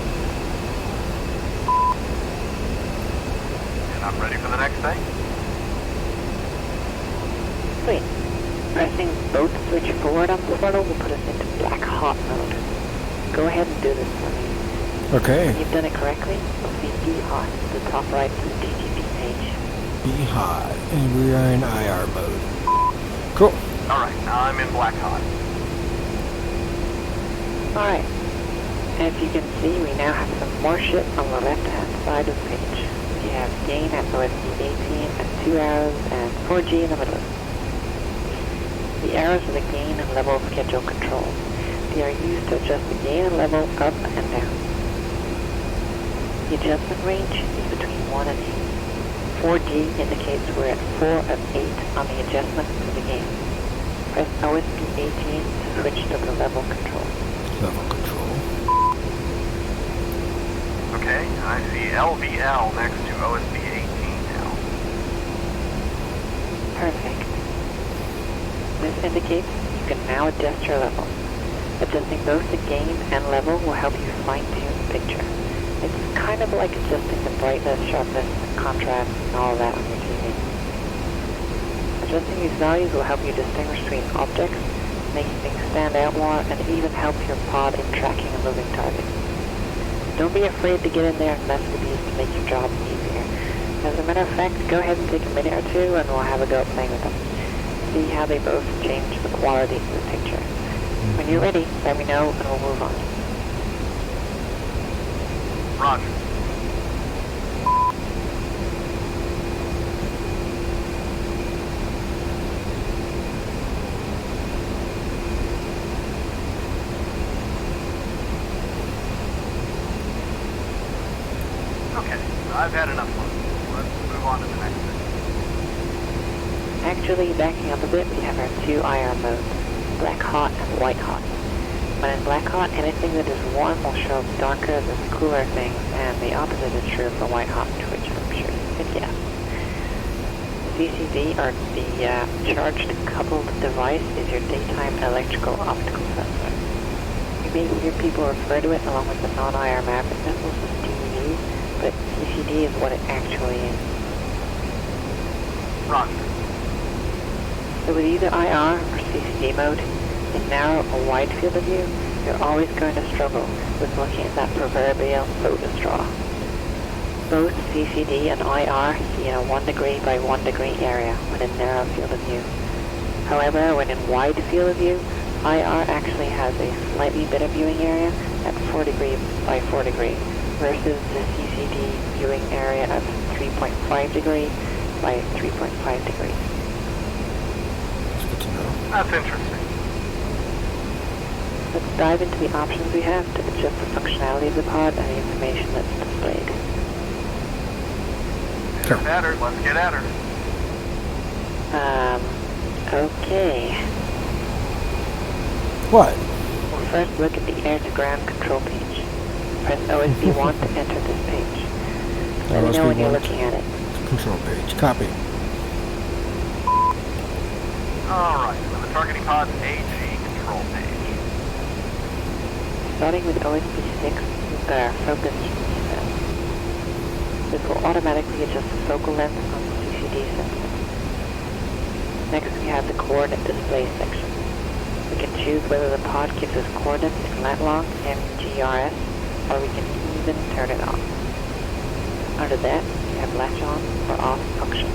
I'm ready for the next thing. Sweet. Pressing both switch forward on the throttle will put us into black hot mode. Go ahead and do this for me. Okay. When you've done it correctly, you'll see Be Hot at the top right of the DTP page. Be hot. And we are in IR mode. Cool. Alright, now I'm in black hot. Alright. As you can see, we now have some more shit on the left-hand side of the page. We have gain at OSP 18 and 2 arrows and 4G in the middle. The arrows are the gain and level schedule control. They are used to adjust the gain and level up and down. The adjustment range is between 1 and 8. 4G indicates we're at 4 of 8 on the adjustment for the gain. Press OSP 18 to switch to the level control. Level control. Okay, I see LVL next to OSP 18 now. Perfect. This indicates you can now adjust your level. Adjusting both the gain and level will help you fine-tune the picture. It's kind of like adjusting the brightness, sharpness, contrast, and all that on your TV. Adjusting these values will help you distinguish between objects, making things stand out more, and even help your pod in tracking a moving target. Don't be afraid to get in there and mess with these to make your job easier. As a matter of fact, go ahead and take a minute or two and we'll have a go at playing with them. See how they both change the quality of the picture. When you're ready, let me know and we'll move on. Roger. Okay, I've had enough fun. Let's move on to the next thing. Actually, backing up a bit, we have our two IR modes, black hot and white hot. When in black hot, anything that is warm will show up darker than cooler things, and the opposite is true for white hot, which I'm sure you could guess. CCD, or the Charged Coupled Device, is your daytime electrical optical sensor. You may hear people refer to it along with the non-IR Maverick missiles as DEV, but CCD is what it actually is. Roger. So with either IR or CCD mode, in narrow or wide field of view, you're always going to struggle with looking at that proverbial soda straw. Both CCD and IR see in a 1 degree by 1 degree area when in narrow field of view. However, when in wide field of view, IR actually has a slightly better viewing area at 4 degree by 4 degree versus the CCD viewing area of 3.5 degree by 3.5 degrees. That's good to know. That's interesting. Let's dive into the options we have to adjust the functionality of the pod and the information that's displayed. Sure. Get at her. Let's get at her. Okay. What? We'll first look at the air-to-ground control page. Press OSB1 to enter this page. Let me know when you're looking at it. Control page. Copy. Alright, so the targeting pod's AG control page. Starting with OSB6, we've got our focus set. This will automatically adjust the focal length on the CCD sensor. Next we have the coordinate display section. We can choose whether the pod gives us coordinates in lat long, MGRS, or we can even turn it off. Under that, we have latch on or off function.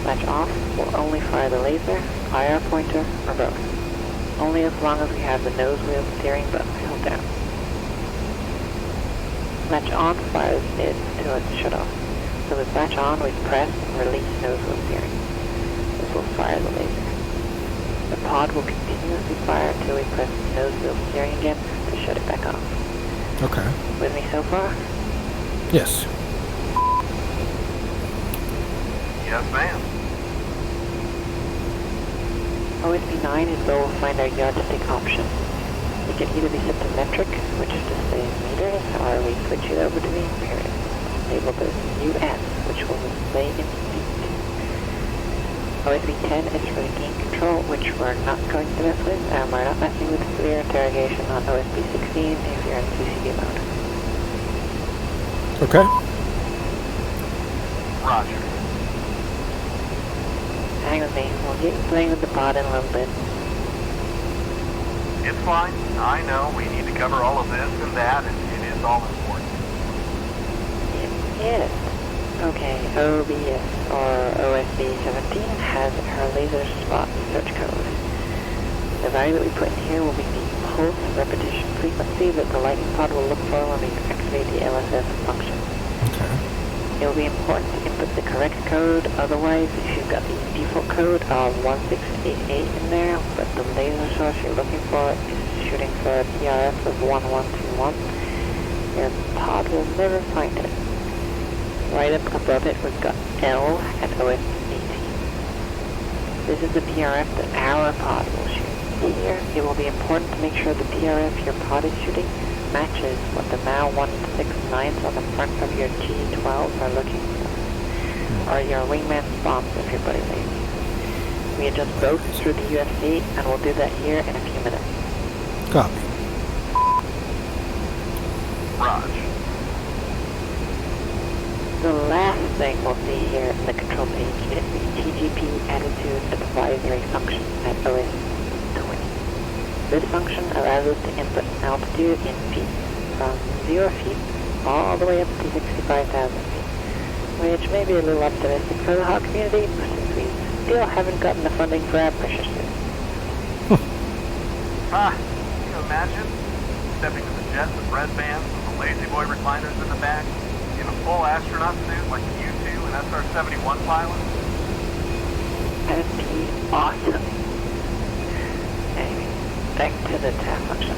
Latch off will only fire the laser, IR pointer, or both. Only as long as we have the nose wheel steering button held down. Latch on fires it until it's shut off. So with latch on, we press and release nose wheel steering. This will fire the laser. The pod will continuously fire until we press nose wheel steering again to shut it back off. Okay. With me so far? Yes. Yes, ma'am. OSB9 is where we'll find our yardstick option. It can either be set to metric, which displays meters, or we switch it over to the imperial, labeled as US, which will display in feet. OSB10 is for the gain control, which we're not going to mess with, and we're not messing with clear interrogation on OSB16 if you're in CCD mode. Okay. Roger. Hang with me. We'll get you playing with the pod in a little bit. It's fine. I know we need to cover all of this and that, and it is all important. It is. Okay, OBS or OSB-17 has her laser spot search code. The value that we put in here will be the pulse repetition frequency that the lightning pod will look for when we activate the LSS function. Okay. It will be important to input the correct code, otherwise if you've got the default code of 1688 in there, but the laser source you're looking for is shooting for a PRF of 1121, your pod will never find it. Right up above it we've got L at OS18. This is the PRF that our pod will shoot. Here, it will be important to make sure the PRF your pod is shooting matches what the MAU 169s on the front of your G12s are looking for, or your wingman's bombs if you're buddy lazy. We adjust both through the UFC, and we'll do that here in a few minutes. Copy. Raj. The last thing we'll see here in the control page is the TGP attitude advisory function at OS20. This function allows us to input altitude in feet, from 0 feet all the way up to 65,000 feet, which may be a little optimistic for the Hawk community, since we still haven't gotten the funding for our pressure suit. Can you imagine stepping to the jets with red bands with the Lazy Boy recliners in the back, in a full astronaut suit like the U-2 and SR-71 pilots? That'd be awesome. Anyway, back to the TAF function.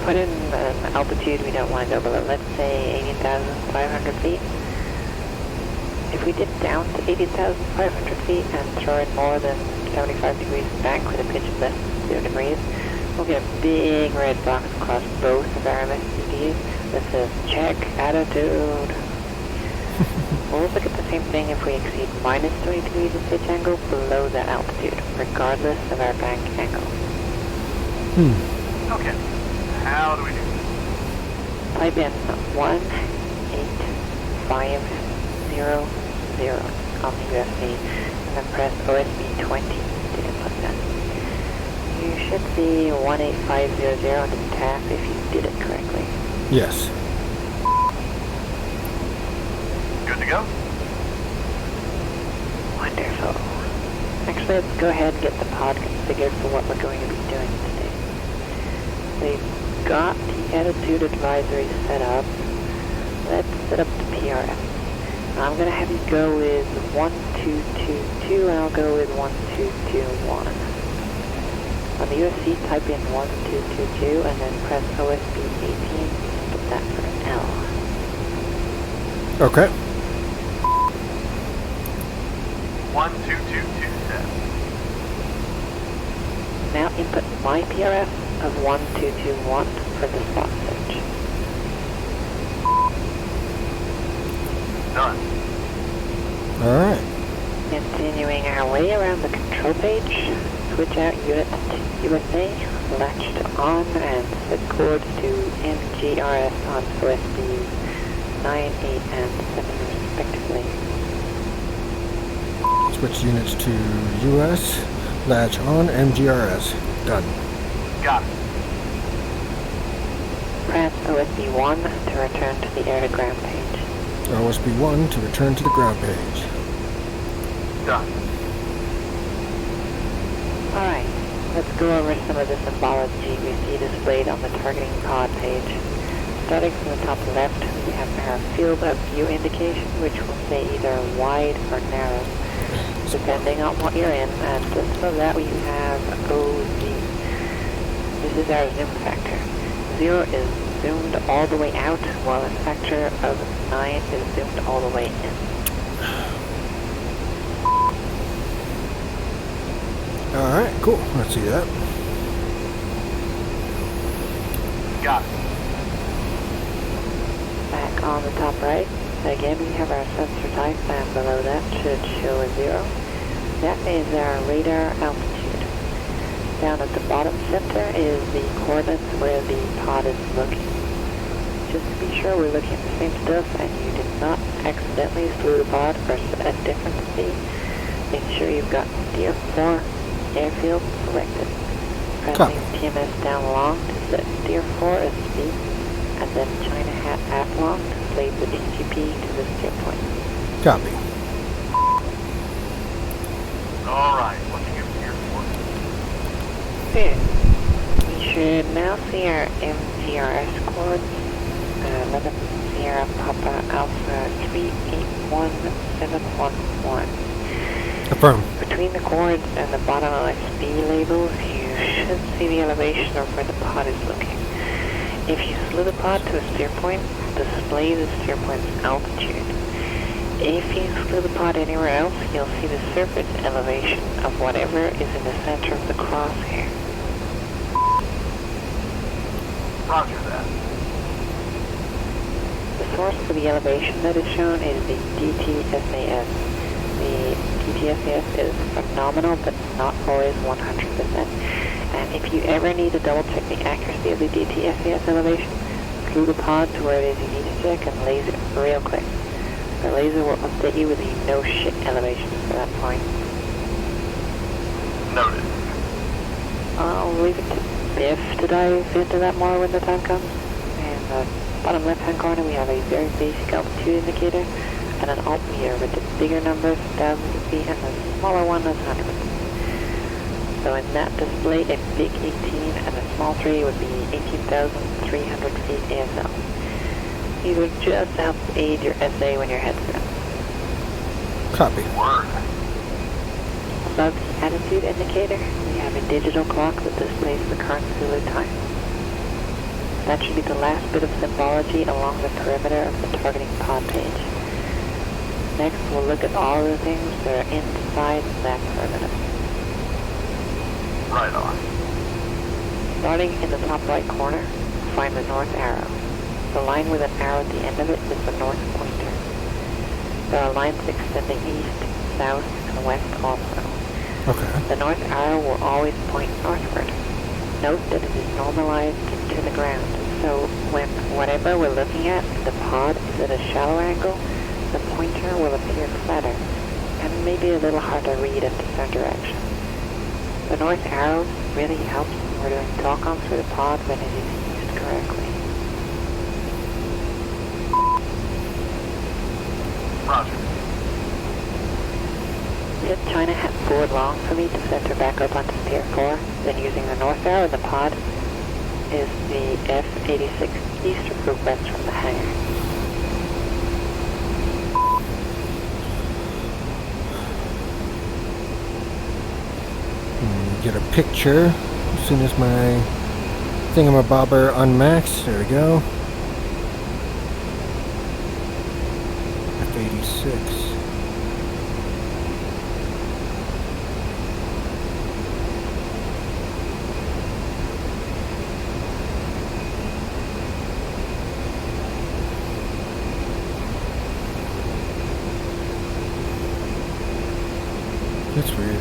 Put in an altitude we don't want to go below, let's say 80,500 feet. If we dip down to 80,500 feet and throw in more than 75 degrees back with a pitch of less than 0 degrees, we'll get a big red box across both of our MSCDs that says, check attitude. We'll look at the same thing if we exceed minus 20 degrees of pitch angle below that altitude, regardless of our bank angle. Okay, how do we do this? Type in 18500 on the UFC, and then press OSB20 to input that. You should see 18500 on the tab if you did it correctly. Yes. Good to go? Wonderful. Actually, let's go ahead and get the pod configured for what we're going to be doing today. We've got the attitude advisory set up. Let's set up the PRF. I'm going to have you go with 1222 and I'll go with 1221. On the UFC, type in 1222 and then press OSB18 and put that for L. Okay. 12227. Now input my PRF of 1221 for the spot search. Done. Alright. Continuing our way around the control page, switch out unit to USA, latched on and set coords to MGRS on OSBs 9, 8, and 7 respectively. Switch units to US. Latch on MGRS. Done. Got it. Press OSB1 to return to the air-to-ground page. OSB1 to return to the ground page. Done. Alright, let's go over some of the symbology we see displayed on the targeting pod page. Starting from the top left, we have our field of view indication, which will say either wide or narrow, depending on what you're in, and just for that we have OZ. This is our zoom factor. 0 is zoomed all the way out, while a factor of 9 is zoomed all the way in. Alright, cool. Let's see that. Got it. Back on the top right, again we have our sensor type, and below that should show a 0. That is our radar altitude. Down at the bottom center is the coordinates where the pod is looking. Just to be sure we're looking at the same stuff and you did not accidentally flew the pod or at a different speed, make sure you've got Steer 4 airfield selected. Copy. Pressing TMS down long to set Steer 4 as speed, and then China Hat aft long to slave the TGP to the steer point. Copy. Alright, what's your gear for? Good. We should now see our MGRS codes. 11 Sierra Papa Alpha 381711. Affirm. Between the chords and the bottom LSB labels, you should see the elevation of where the pod is looking. If you slew the pod to a steer point, display the steer point's altitude. If you slew the pod anywhere else, you'll see the surface elevation of whatever is in the center of the crosshair. Roger that. The source for the elevation that is shown is the DTSAS. The DTSAS is phenomenal, but not always 100%. And if you ever need to double check the accuracy of the DTSAS elevation, screw the pod to where it is you need to check and laser it real quick. The laser will update you with the no shit elevation for that point. Noted. I'll leave it to Biff to dive into that more when the time comes. In the bottom left hand corner we have a very basic altitude indicator and an altimeter with the bigger numbers, thousands of feet, and the smaller one is hundreds. So in that display, a big 18 and a small 3 would be 18,300 feet ASL. These are just to help aid your SA when your head's down. Copy. Word. Above the attitude indicator, we have a digital clock that displays the current Zulu time. That should be the last bit of symbology along the perimeter of the targeting pod page. Next, we'll look at all the things that are inside that perimeter. Right on. Starting in the top right corner, find the north arrow. The line with an arrow at the end of it is the north pointer. There are lines extending east, south, and west also. Okay. The north arrow will always point northward. Note that it is normalized to the ground, so when whatever we're looking at in the pod is at a shallow angle, the pointer will appear flatter, and maybe a little hard to read and discern direction. The north arrow really helps when we're doing talk-on through the pod when it is used correctly. Roger. Set China Hat forward long for me to center back up onto Steer 4, then using the north arrow in the pod is the F-86 east or west from the hangar. Get a picture as soon as my thingamabobber unmaxed. There we go. F-86. That's weird.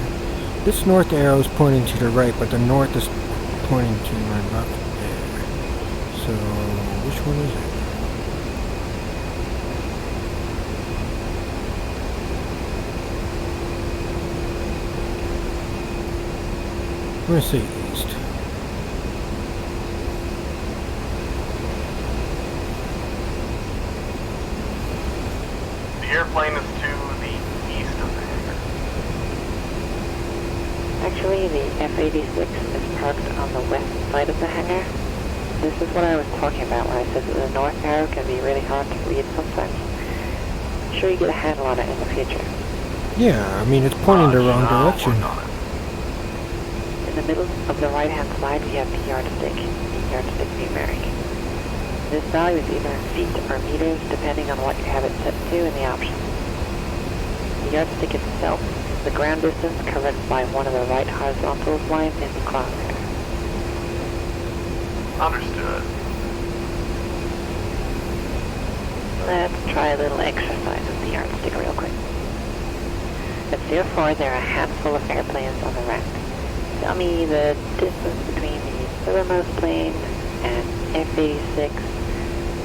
This north arrow is pointing to the right, but the north is pointing to my left there. So, which one is it? I'm going to say east. The airplane is to the east of the hangar. Actually, the F-86 is parked on the west side of the hangar. This is what I was talking about when I said that the north arrow can be really hard to read sometimes. I'm sure you get a handle on it in the future. Yeah, I mean, it's pointing the wrong direction. In the middle of the right-hand side, we have the yardstick numeric. This value is either in feet or meters, depending on what you have it set to in the options. The yardstick itself is the ground distance covered by one of the right horizontal lines in the crosshair. Understood. Let's try a little exercise with the yardstick real quick. At 04, there are a handful of airplanes on the ramp. Tell me the distance between the southernmost plane and F-86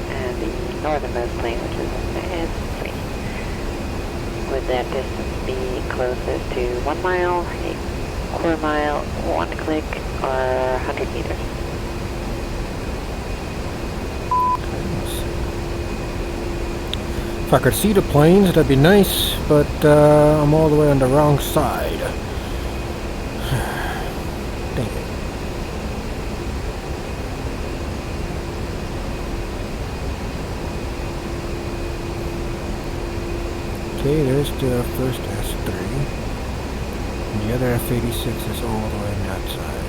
and the northernmost plane, which is an S3. would that distance be closest to 1 mile, a quarter mile, 1 click, or 100 meters? If I could see the planes, that'd be nice, but I'm all the way on the wrong side. Dang it. Okay, there's the first S3. And the other F-86 is all the way on that side.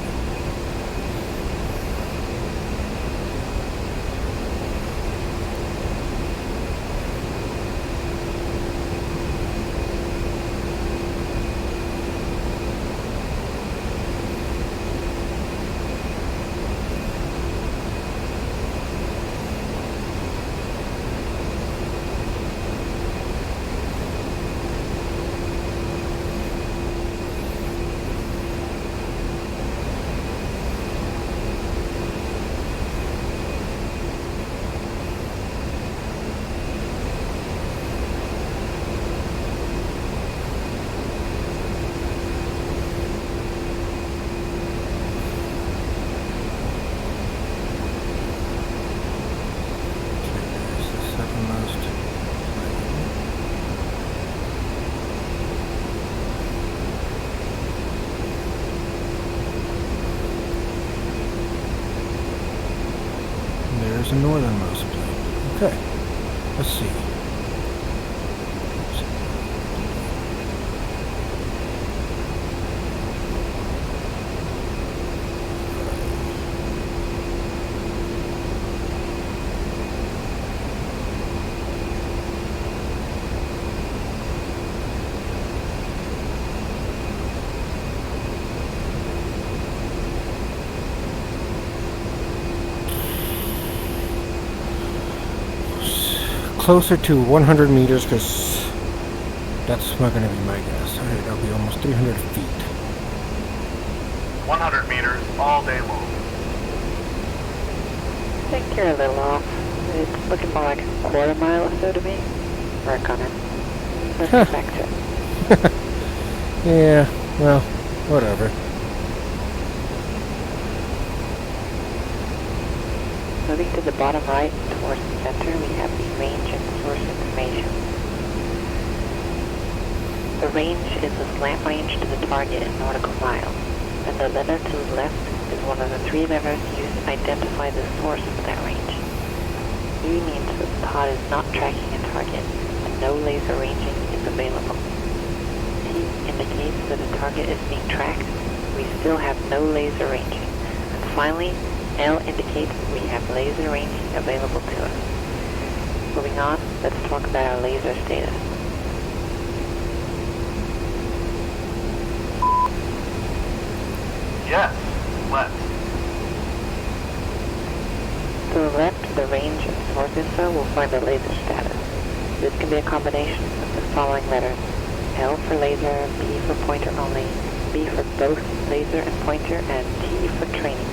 There's the northernmost plane. Okay, let's see. Closer to 100 meters, because that's not going to be my guess. Alright, that'll be almost 300 feet. 100 meters all day long. I think you're a little off. It's looking more like a quarter mile or so to me. Work on it. Let's get back to it. Yeah, well, whatever. Moving to the bottom right towards the center, we have the range and source information. The range is the slant range to the target in nautical miles, and the letter to the left is one of the 3 letters used to identify the source of that range. E means that the pod is not tracking a target, and no laser ranging is available. T indicates that a target is being tracked, we still have no laser ranging. And finally, L indicates we have laser ranging available to us. Moving on, let's talk about our laser status. Yes, let's. To the left, the range and source info will find the laser status. This can be a combination of the following letters: L for laser, P for pointer only, B for both laser and pointer, and T for training.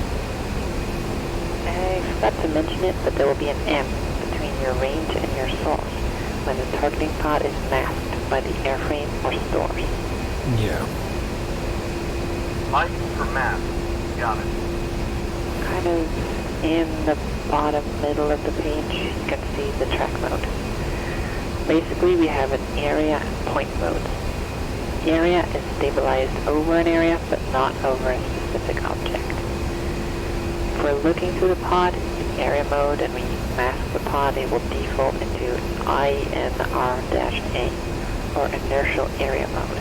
I forgot to mention it, but there will be an M between your range and your source when the targeting pod is masked by the airframe or stores. Yeah. Mike for map. Got it. Kind of in the bottom middle of the page, you can see the track mode. Basically, we have an area and point mode. Area is stabilized over an area, but not over a specific object. If we're looking through the pod in area mode and we mask the pod, it will default into INR-A, or inertial area mode.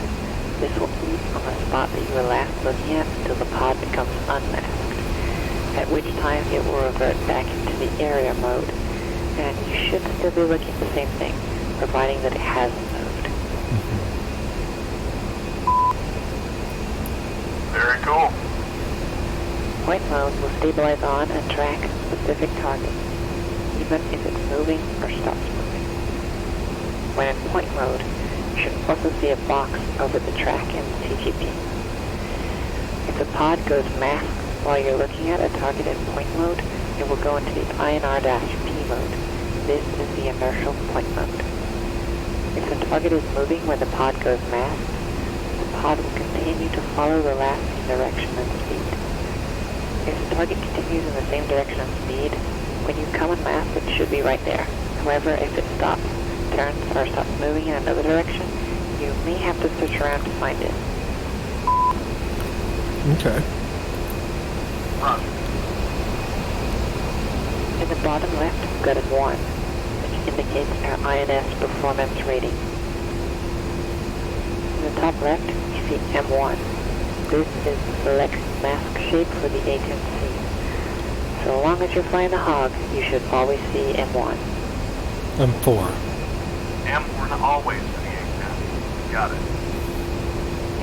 This will keep on the spot that you were last looking at until the pod becomes unmasked, at which time it will revert back into the area mode, and you should still be looking at the same thing, providing that it hasn't moved. Very cool. Point mode will stabilize on and track a specific target, even if it's moving or stops moving. When in point mode, you should also see a box over the track in TGP. If the pod goes masked while you're looking at a target in point mode, it will go into the INR-P mode. This is the inertial point mode. If the target is moving when the pod goes mast, the pod will continue to follow the last direction and speed. If the target continues in the same direction and speed, when you come on mast it should be right there. However, if it stops, turns, or stops moving in another direction, you may have to search around to find it. Okay. Roger. In the bottom left, we've got a 1, which indicates our INS performance rating. In the top left, you see M1. This is the select mask shape for the agency. So long as you're flying the hog, you should always see M1. M4. M4 always to the A10. Got it.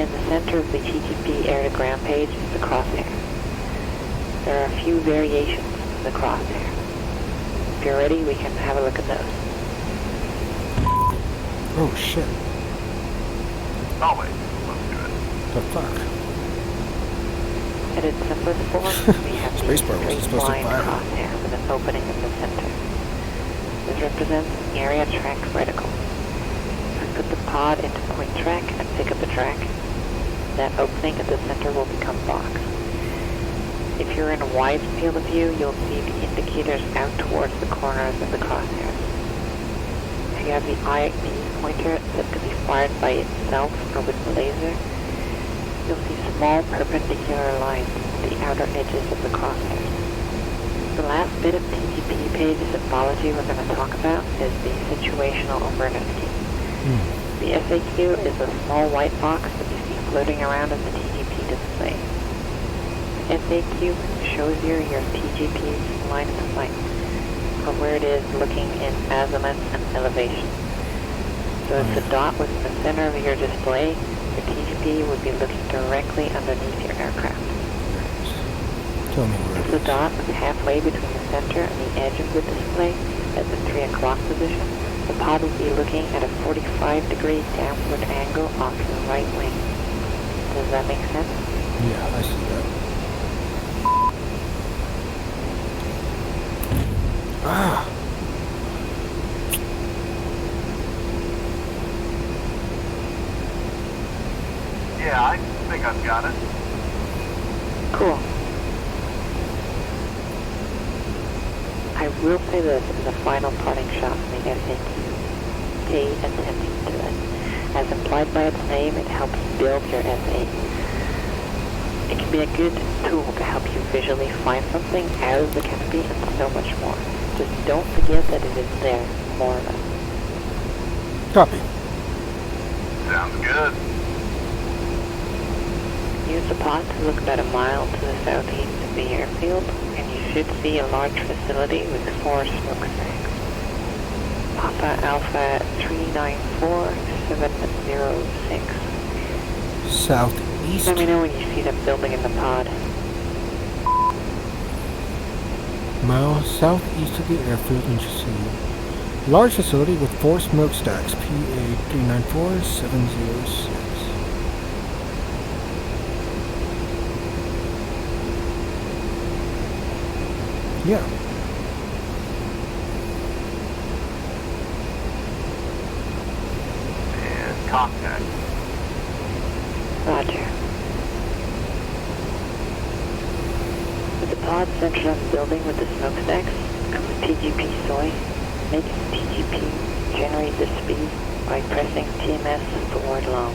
In the center of the TTP air-to-ground page is the crosshair. There are a few variations of the crosshair. If you're ready, we can have a look at those. Oh shit. Always. Let's do it. The fuck? At its simplest form, we have the Spacebar wasn't straight supposed to line fire. crosshair with an opening in the center. This represents an area track reticle. If we put the pod into point track and pick up the track, that opening at the center will become box. If you're in a wide field of view, you'll see the indicators out towards the corners of the crosshairs. If you have the IIP pointer set to be fired by itself or with the laser, you'll see small perpendicular lines at the outer edges of the crosshairs. The last bit of TTP page symbology we're going to talk about is the situational awareness key. The SAQ is a small white box that you see floating around in the TGP display. The SAQ shows you your TGP's line of sight, or where it is looking in azimuth and elevation. So if the dot was in the center of your display, your TGP would be looking directly underneath your aircraft. Tell me where If it the is. dot was halfway between the center and the edge of the display at the 3 o'clock position, the pod will be looking at a 45-degree downward angle off your right wing. Does that make sense? Yeah, I see that. Ah! Yeah, I think I've got it. Cool. I will say this as a final parting shot from the SAQ. Pay attention to it. As implied by its name, it helps build your SA. It can be a good tool to help you visually find something out of the canopy and so much more. Just don't forget that it is there, more or less. Copy. Sounds good. Use the pod to look about a mile to the southeast of the airfield, and you should see a large facility with 4 smokestacks. Papa Alpha 394706. Southeast. Let me know when you see that building in the pod. Mile southeast of the airfield, and you see large facility with 4 smokestacks. PA 394706. Yeah. And contact. Roger. With the pod centered on the building with the smokestacks, and the TGP soy, make the TGP generate the speed by pressing TMS forward long.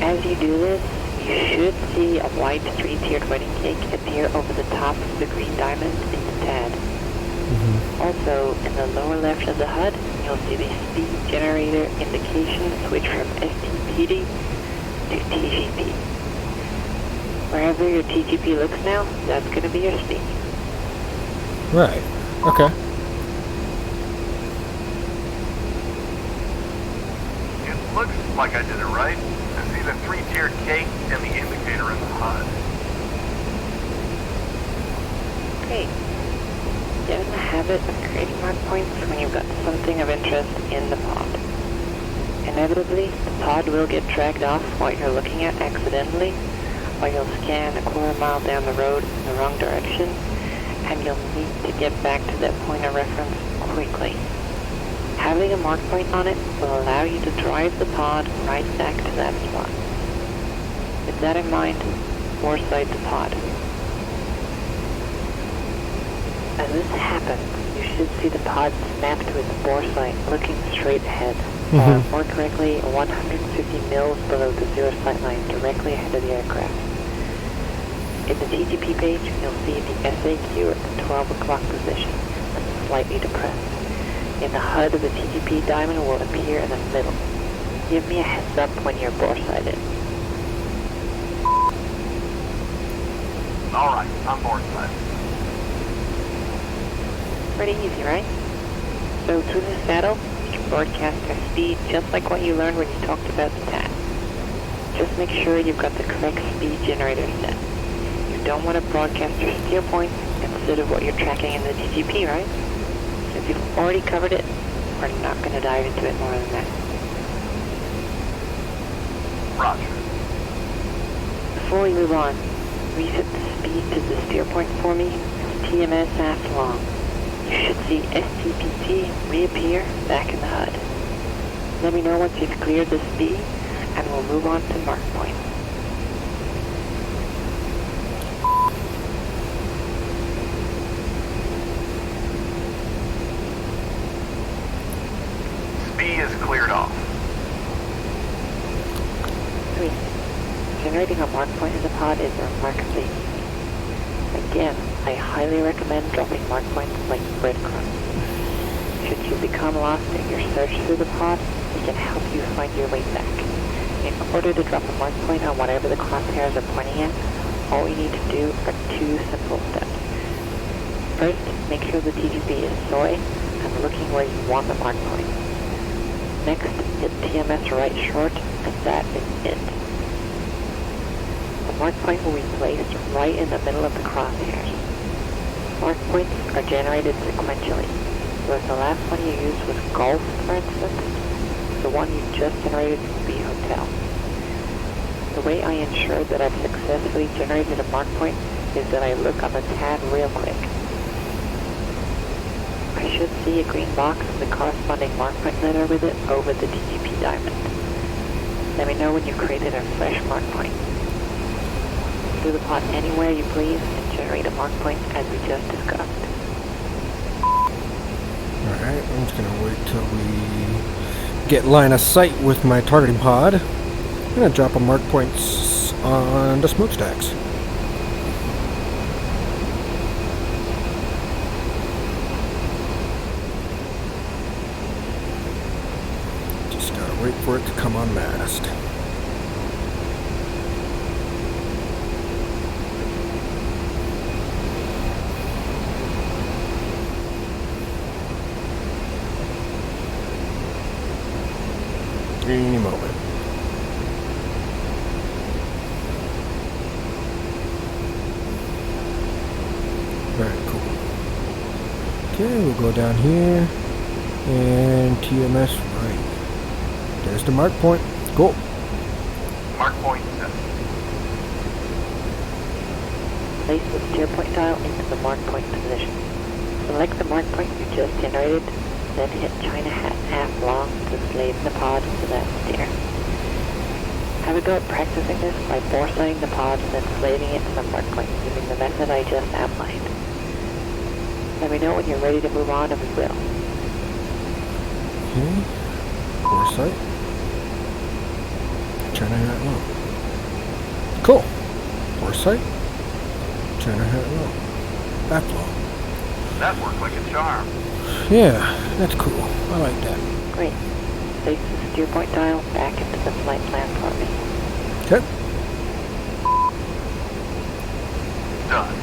As you do this, you should see a white 3-tiered wedding cake appear over the top of the green diamond in the TAD. Also, in the lower left of the HUD, you'll see the speed generator indication switch from STPD to TGP. Wherever your TGP looks now, that's going to be your speed. Right. Okay. It looks like I did it right. I see the 3-tiered cake and the indicator in the HUD. Great. Get in the habit of creating mark points when you've got something of interest in the pod. Inevitably, the pod will get dragged off while you're looking at accidentally, or you'll scan a quarter mile down the road in the wrong direction, and you'll need to get back to that point of reference quickly. Having a mark point on it will allow you to drive the pod right back to that spot. With that in mind, boresight the pod. As this happens, you should see the pod snap to its boresight looking straight ahead, or more correctly, 150 mils below the zero sight line directly ahead of the aircraft. In the TGP page, you'll see the SAQ at the 12 o'clock position and slightly depressed. In the HUD of the TGP diamond will appear in the middle. Give me a heads up when you're boresighted. Alright, I'm boresighted. Pretty easy, right? So through the saddle, you can broadcast your speed just like what you learned when you talked about the TAT. Just make sure you've got the correct speed generator set. You don't want to broadcast your steer point instead of what you're tracking in the TGP, right? If you've already covered it, we're not going to dive into it more than that. Roger. Before we move on, reset the speed to the steer point for me as TMS asked long. You should see STPT reappear back in the HUD. Let me know once you've cleared the speed, and we'll move on to mark point. Speed is cleared off. Sweet. Generating a mark point in the pod is remarkably easy. Again, I highly recommend dropping mark points like breadcrumbs. Should you become lost in your search through the pod, it can help you find your way back. In order to drop a mark point on whatever the crosshairs are pointing at, all you need to do are two simple steps. First, make sure the TGP is soy and looking where you want the mark point. Next, hit TMS right short, and that is it. The mark point will be placed right in the middle of the crosshairs. Mark points are generated sequentially, so if the last one you used was golf, for instance, the one you just generated would be hotel. The way I ensure that I've successfully generated a mark point is that I look on the TAD real quick. I should see a green box with the corresponding mark point letter with it over the TGP diamond. Let me know when you've created a fresh mark point. Do the pod anywhere you please and generate a mark point as we just discussed. Alright, I'm just gonna wait till we get line of sight with my targeting pod. I'm gonna drop a mark points on the smokestacks. Just gotta wait for it to come on mast. Any moment. Very cool. Okay, we'll go down here and TMS right. There's the mark point. Cool. Mark point set. Place the steer point dial into the mark point position. Select the mark point you just generated, then hit China hat half long to slave the pod to that steer. Have a go at practicing this by boresighting the pod and then slaving it to the mark point using the method I just outlined. Let me know when you're ready to move on and we will. Okay. Boresight. China hat low. Cool. Boresight. China hat low. Back low. That worked like a charm. Yeah, that's cool. I like that. Great. Place the steer point dial back into the flight plan for me. Okay. Done.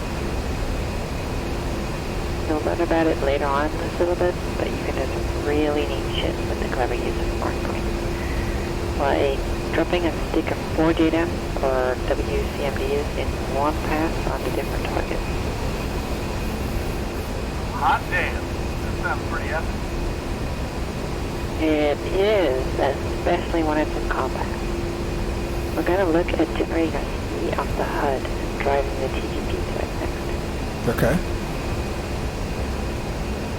You'll learn about it later on in the syllabus, but you can do some really neat shit with the clever use of mark points. Like dropping a stick of 4 JDAM or WCMDs in one pass onto different targets. Hot damn. That sounds pretty epic. It is, especially when it's in combat. We're going to look at generating a speed off the HUD and driving the TGP to it next. Okay.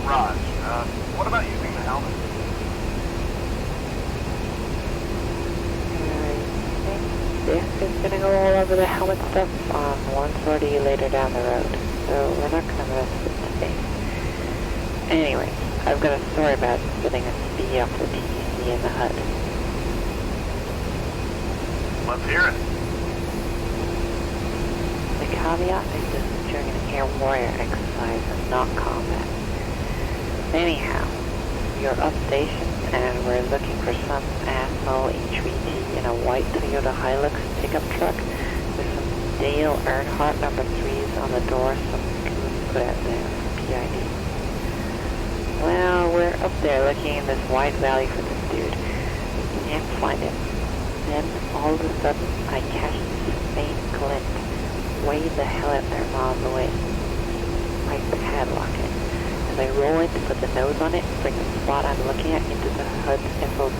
Raj, what about using the helmet? This is gonna go all over the helmet stuff on one sortie later down the road, so we're not gonna mess with it today. Anyways, I've got a story about setting a SPI off the TDC in the HUD. Let's hear it. The caveat is this is during an air warrior exercise and not combat. Anyhow, you're up station and we're looking for some asshole HVT in a white Toyota Hilux pickup truck with some Dale Earnhardt number 3s on the door, some goons put out there for PID. Well, we're up there looking in this wide valley for this dude. Can't find him. Then, all of a sudden, I catch this faint glint way the hell out there miles away. I padlock it. As I roll in to put the nose on it, bring the spot I'm looking at into the HUD's FOV,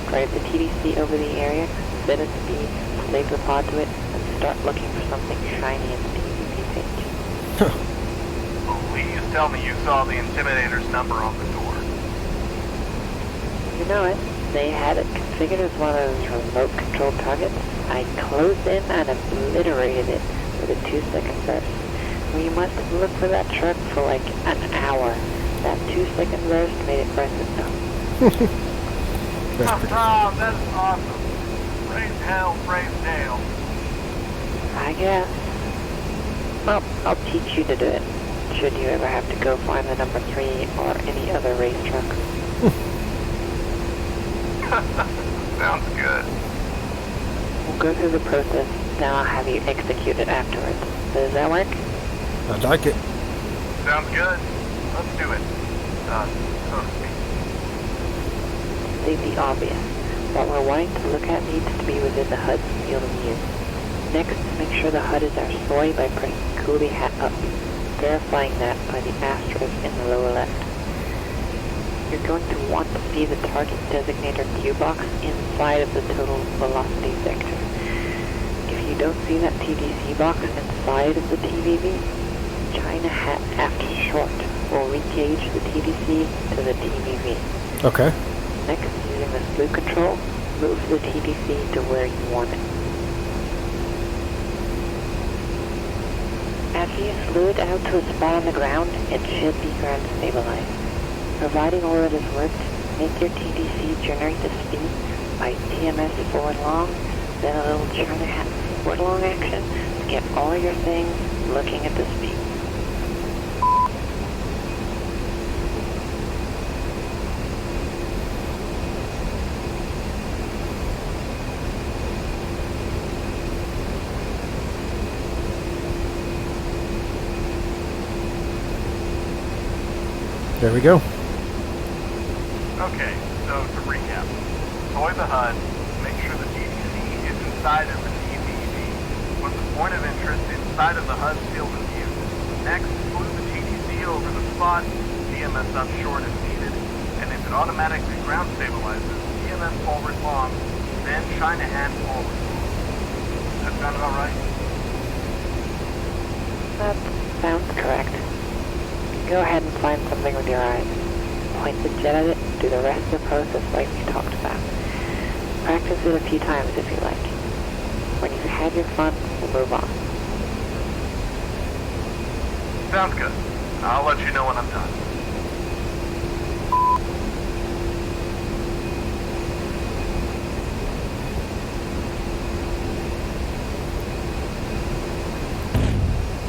drive the TDC over the area, set a speed, slave the pod to it, and start looking for something shiny in the TDC page. Please tell me you saw the Intimidator's number on the door. You know it. They had it configured as one of those remote-controlled targets. I closed in and obliterated it with a 2-second burst. We must have looked for that truck for like an hour. That 2-second burst made it worth it though. That's pretty Oh, that's awesome. Praise hell, praise Dale. I guess. Well, I'll teach you to do it, should you ever have to go find the number 3 or any other race truck. Sounds good. We'll go through the process, then I'll have you execute it afterwards. Does that work? I like it. Sounds good. Let's do it. So to speak. State the obvious. What we're wanting to look at needs to be within the HUD's field of view. Next, make sure the HUD is our soy by pressing Coolie Hat up, verifying that by the asterisk in the lower left. You're going to want to see the target designator Q box inside of the total velocity sector. If you don't see that TDC box inside of the TVV, China Hat after short will re-gauge the TDC to the TVV. Okay. Next, using the slew control, move the TDC to where you want it. After you slew it out to a spot on the ground, it should be ground stabilized. Providing all that has worked, make your TDC generate the speed by TMS forward long, then a little China Hat forward long action to get all your things looking at the speed. There we go. Okay, so to recap. Toy the HUD, make sure the TDC is inside of the TVV. Put the point of interest inside of the HUD's field of view. Next, move the TDC over the spot, TMS up short if needed, and if it automatically ground stabilizes, TMS forward long, then China Hat forward. That sound about right? That sounds correct. Go ahead and find something with your eyes. Point the jet at it, do the rest of the process like we talked about. Practice it a few times if you like. When you've had your fun, we'll move on. Sounds good. I'll let you know when I'm done.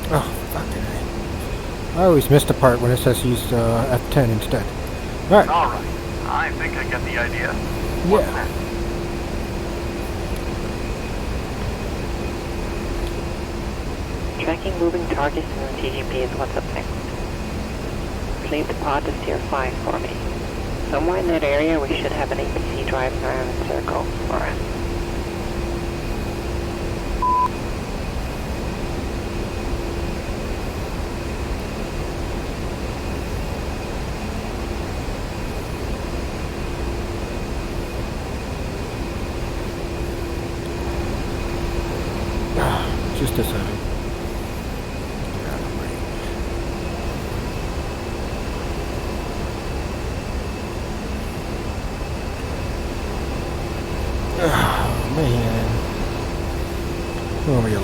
Oh, fucking A. I always miss the part when it says use F10 instead. Alright. Alright. I think I get the idea. What's Yeah. next? Tracking moving targets in the TGP is what's up next. Leave the pod to steer 5 for me. Somewhere in that area we should have an APC driving around in circles for us. Just a second. Get out of range.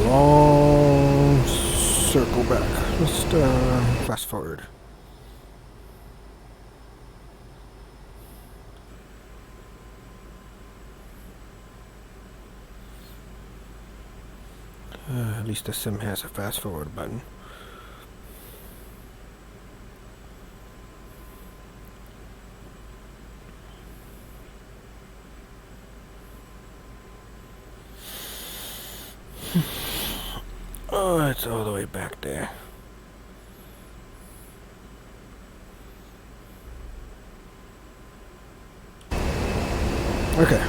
long circle back. Let's fast forward. At least the sim has a fast forward button. Oh, it's all the way back there. Okay.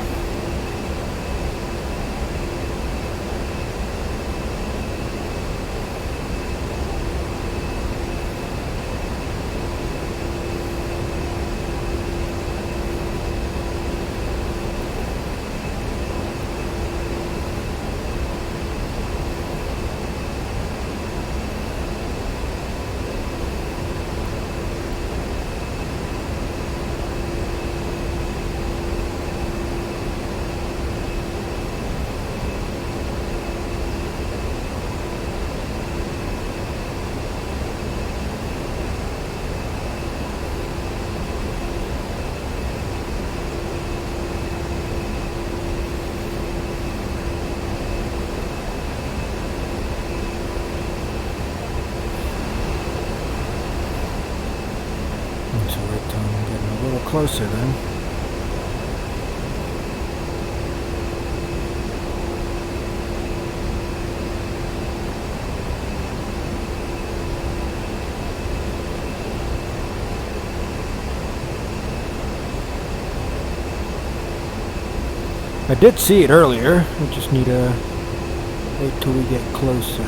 So we're getting a little closer then. I did see it earlier. We just need to wait till we get closer.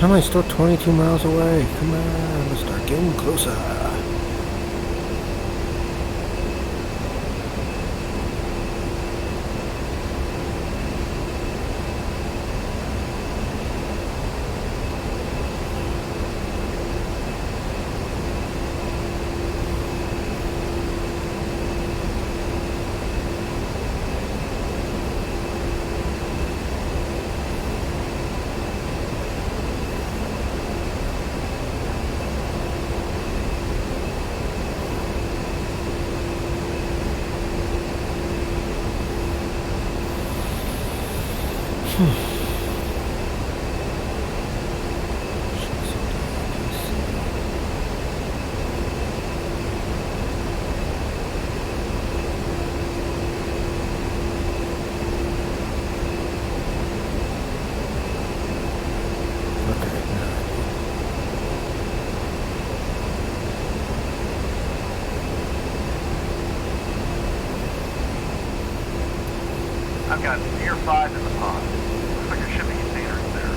Am I still 22 miles away? Come on, let's start getting closer. I've got Tier 5 in the pod. Looks like a shipping container is there.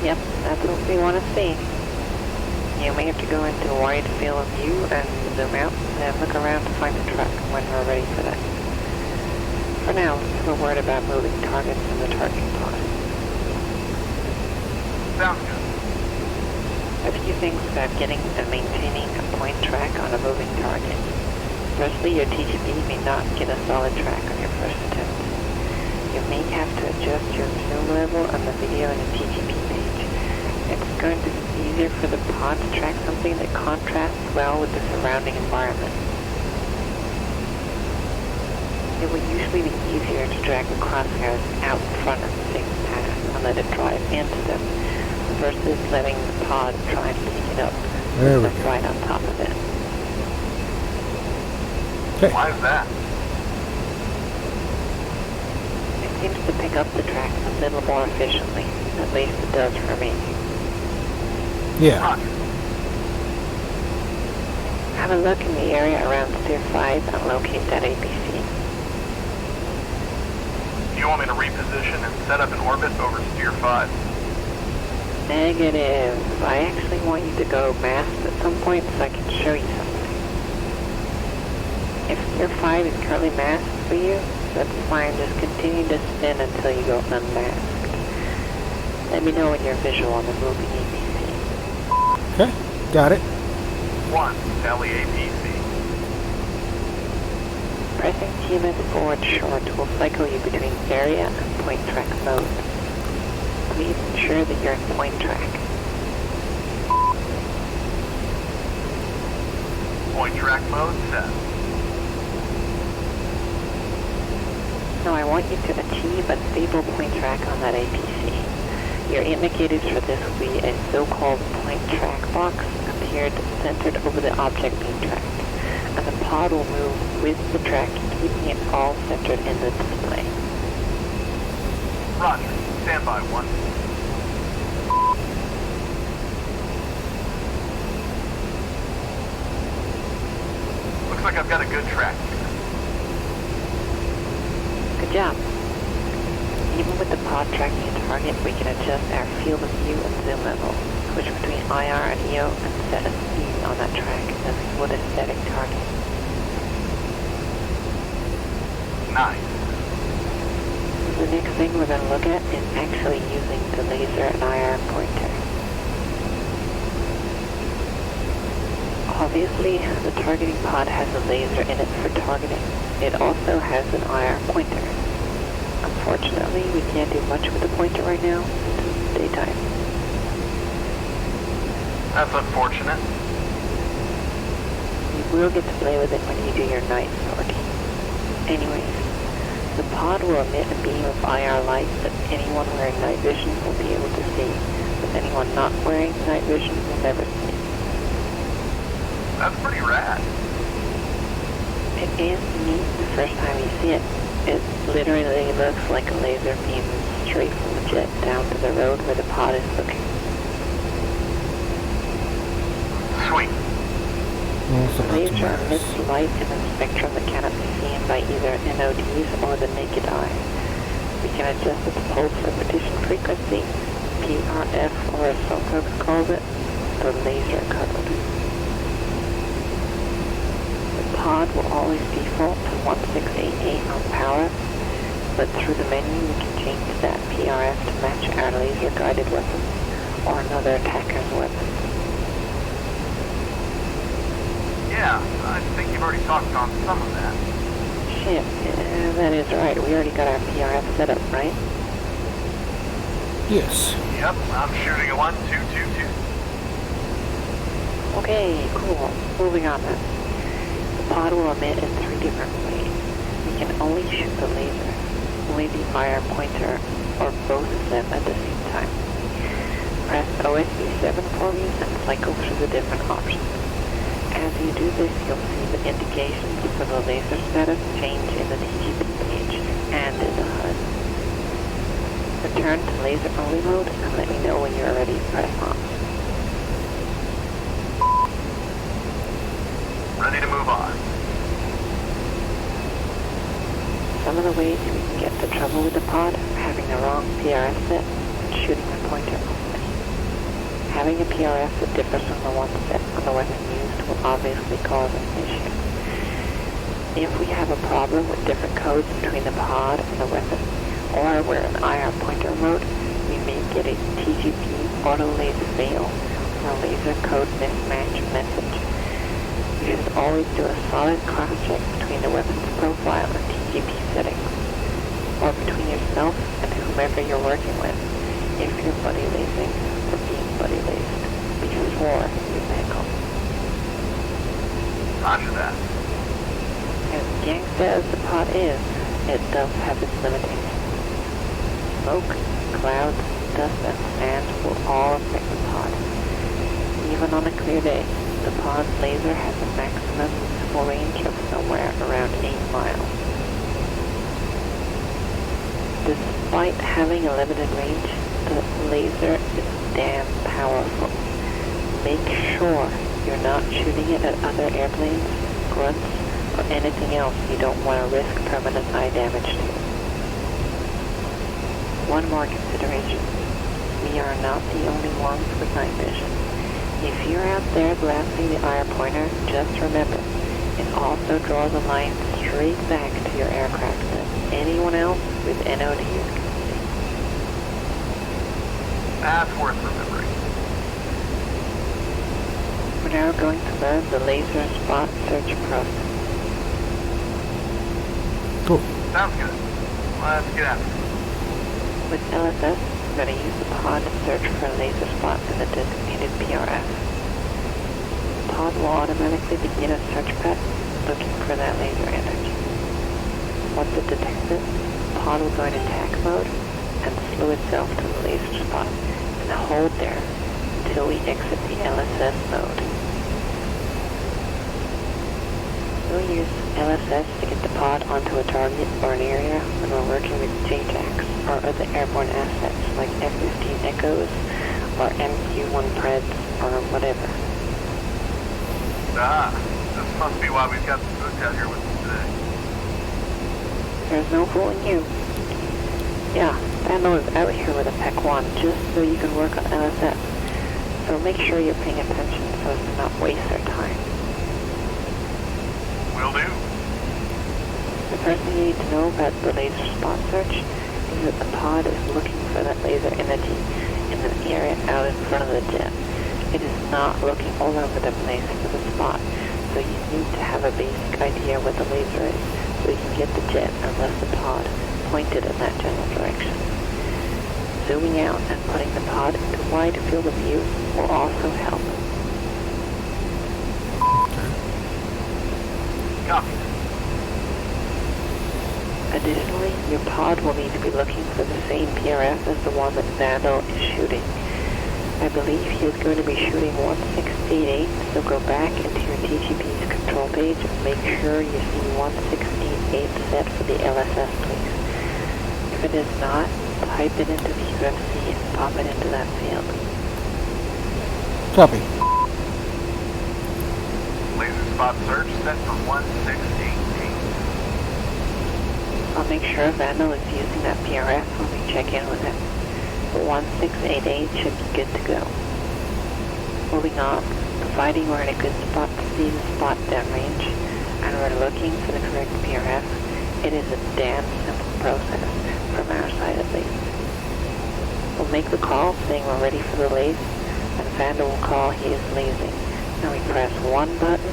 Yep, that's what we want to see. You may have to go into a wide field of view and zoom out and look around to find the truck when we're ready for that. For now, we're worried about moving targets in the targeting pod. Sounds good. A few things about getting and maintaining a point track on a moving target. Firstly, your TGP may not get a solid track on your first attempt. You may have to adjust your zoom level on the video in the TGP page. It's going to be easier for the pod to track something that contrasts well with the surrounding environment. It would usually be easier to drag the crosshairs out in front of the same path and let it drive into them, versus letting the pod try and pick it up There we go. right on top of it. Okay. Why is that? It seems to pick up the tracks a little more efficiently. At least it does for me. Yeah. Roger. Have a look in the area around Tier 5 and locate that ABC. You you want me to reposition and set up an orbit over Steer 5? Negative. I actually want you to go masked at some point so I can show you something. If Steer 5 is currently masked for you, that's fine. Just continue to spin until you go unmasked. Let me know when you're visual on the moving APC. Okay, got it. 1, tally APC. Pressing TMS forward short will cycle you between area and point track mode. Please ensure that you're in point track. Point track mode set. Now I want you to achieve a stable point track on that APC. Your indicators for this will be a so-called point track box appeared centered over the object being tracked, and the pod will move with the track, keeping it all centered in the display. Roger. Stand by 1. Looks like I've got a good track here. Good job. Even with the pod tracking a target, we can adjust our field of view and zoom level, switch between IR and EO, and set a speed on that track as we would a static target. Nice. The next thing we're going to look at is actually using the laser and IR pointer. Obviously, the targeting pod has a laser in it for targeting. It also has an IR pointer. Unfortunately, we can't do much with the pointer right now since it's daytime. That's unfortunate. You will get to play with it when you do your night sortie. Anyways, the pod will emit a beam of IR light that anyone wearing night vision will be able to see, but anyone not wearing night vision will never see. That's pretty rad. It is neat the first time you see it. It literally looks like a laser beam straight from the jet down to the road where the pod is looking. Sweet. Also The got some laser mirrors. emits light in a spectrum that cannot be seen by either NODs or the naked eye. We can adjust its pulse repetition frequency, PRF, or as some folks calls it, the laser code. The pod will always default to 1688 on power, but through the menu we can change that PRF to match our laser-guided weapons or another attacker's weapon. Yeah, I think you've already talked on some of that. Shit, yeah, that is right. We already got our PRF set up, right? Yes. Yep, I'm shooting a 1222. Okay, cool. Moving on then. The pod will emit in 3 different ways. We can only shoot the laser, only the IR pointer, or both of them at the same time. Press OSB7 for me and cycle through the different options. As you do this, you'll see the indications for the laser status change in the TGP page and in the HUD. Return to laser only mode and let me know when you're ready to press on. Ready to move on. Some of the ways we can get into trouble with the pod are having the wrong PRF set and shooting the pointer only. Having a PRF that differs from the one set on the weapon used will obviously cause an issue. If we have a problem with different codes between the pod and the weapon, or we're in IR pointer mode, we may get a TGP auto laser fail or a laser code mismatch message. You should always do a solid cross-check between the weapon's profile and TGP settings, or between yourself and whomever you're working with, if you're buddy lacing or being buddy laced, before you pick up. Roger that. As gangsta as the pod is, it does have its limitations. Smoke, clouds, dust, and sand will all affect the pod. Even on a clear day, the pod's laser has a maximum useful range of somewhere around 8 miles. Despite having a limited range, the laser is damn powerful. Make sure you're not shooting it at other airplanes, grunts, or anything else you don't want to risk permanent eye damage to. One more consideration. We are not the only ones with night vision. If you're out there blasting the IR pointer, just remember, it also draws a line straight back to your aircraft that anyone else with NODs can see. That's worth remembering. We're now going to learn the laser spot search process. Cool. Sounds good. Let's get after it. With LSS, we're going to use the pod to search for laser spots in the designated PRF. The pod will automatically begin a search path looking for that laser energy. Once it detects it, the pod will go into attack mode and slow itself to the laser spot and hold there until we exit the LSS mode. We'll use LSS to get the pod onto a target or an area when we're working with JTACs or other airborne assets like F-15 Echoes or MQ-1 Preds or whatever. Ah, this must be why we've got the spook out here with us today. There's no fooling you. Yeah, Vandal is out here with a PEC-1 just so you can work on LSS. So make sure you're paying attention so as to not waste their time. Will do. The first thing you need to know about the laser spot search is that the pod is looking for that laser energy in the area out in front of the jet. It is not looking all over the place for the spot, so you need to have a basic idea where the laser is so you can get the jet and left the pod pointed in that general direction. Zooming out and putting the pod into wide field of view will also help. Copy. Additionally, your pod will need to be looking for the same PRF as the one that Vandal is shooting. I believe he is going to be shooting 1688, so go back into your TGP's control page and make sure you see 1688 set for the LSS, please. If it is not, type it into the UFC and pop it into that field. Copy. Laser spot search set for 1688. I'll make sure Vandal is using that PRF when we check in with it. But 1688 should be good to go. Moving on, providing we're in a good spot to see the spot downrange, and we're looking for the correct PRF, it is a damn simple process, from our side at least. We'll make the call saying we're ready for the lace, and Vandal will call he is lasing. Now we press one button,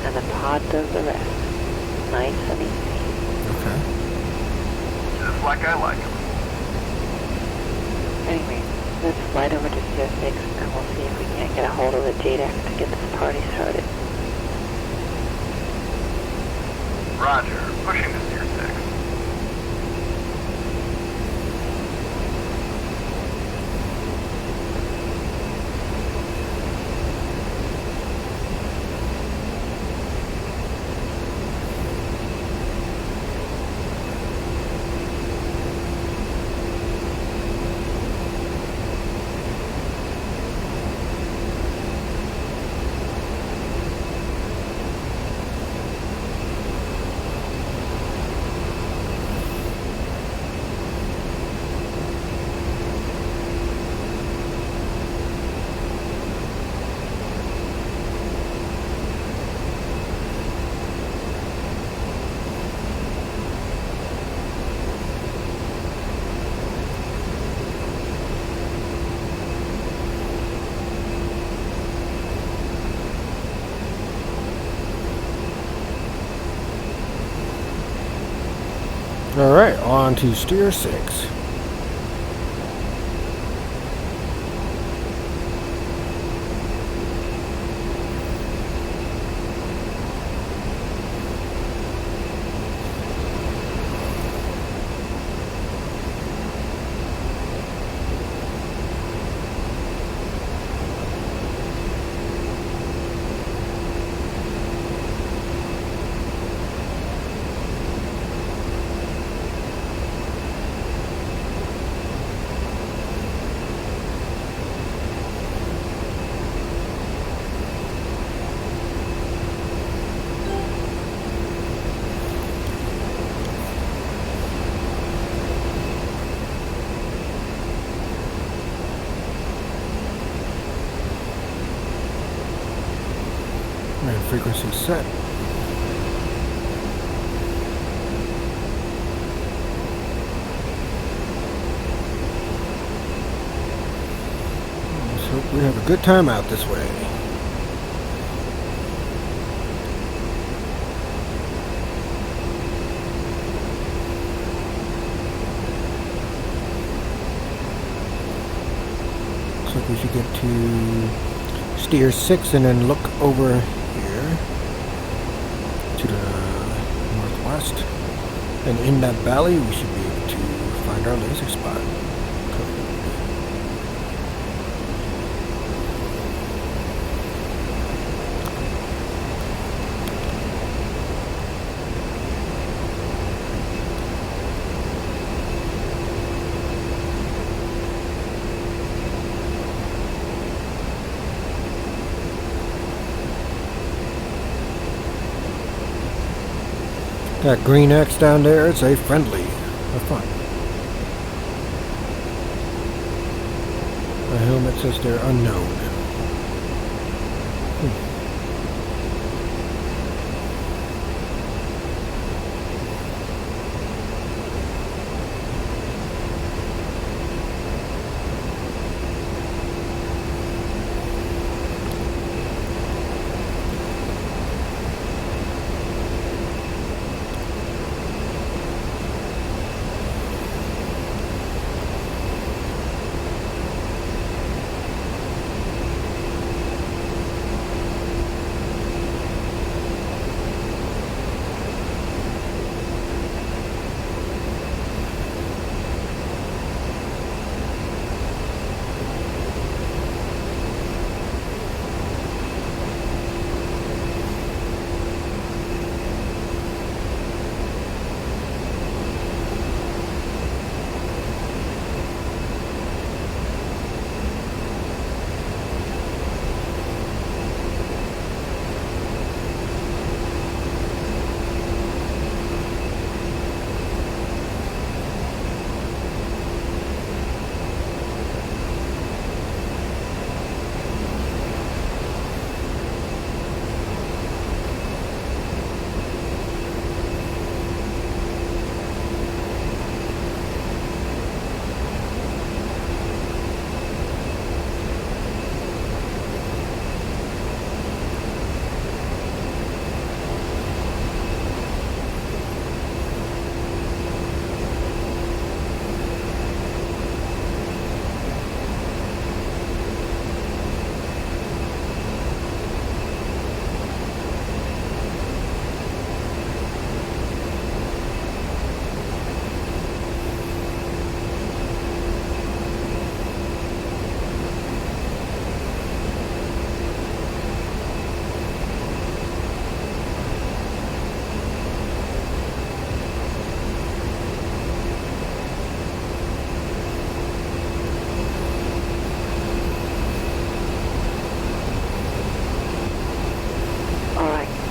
and the pod does the rest. Nice and easy. Okay. Just like I like them. Anyway, let's slide over to CS6 and we'll see if we can't get a hold of the JDAC to get this party started. Roger. Pushing to Tier 6. Alright, on to Steer 6. And frequency set. Let's hope we have a good time out this way. Looks like we should get to steer 6 and then look over here to the northwest. And in that valley we should be able to find our laser spot. That green X down there, it's a friendly. Have fun. The helmet says they're unknown.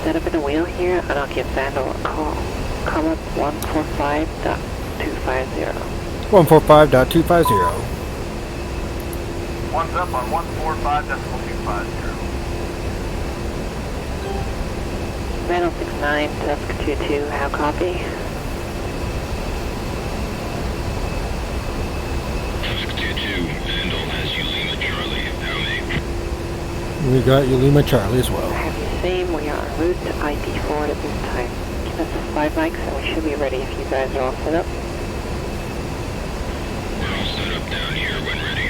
Set up in the wheel here, and I'll give Vandal a call. Come up 145.250. 145.250. One's up on 145.250. Vandal 69, Tusk 22, how copy? Tusk 2-2, Vandal has you Lima Charlie. How may? We got you Lima Charlie as well. Have you seen? We are en route to IP4 at this time. Give us 5 mics and we should be ready if you guys are all set up. We're all set up down here when ready.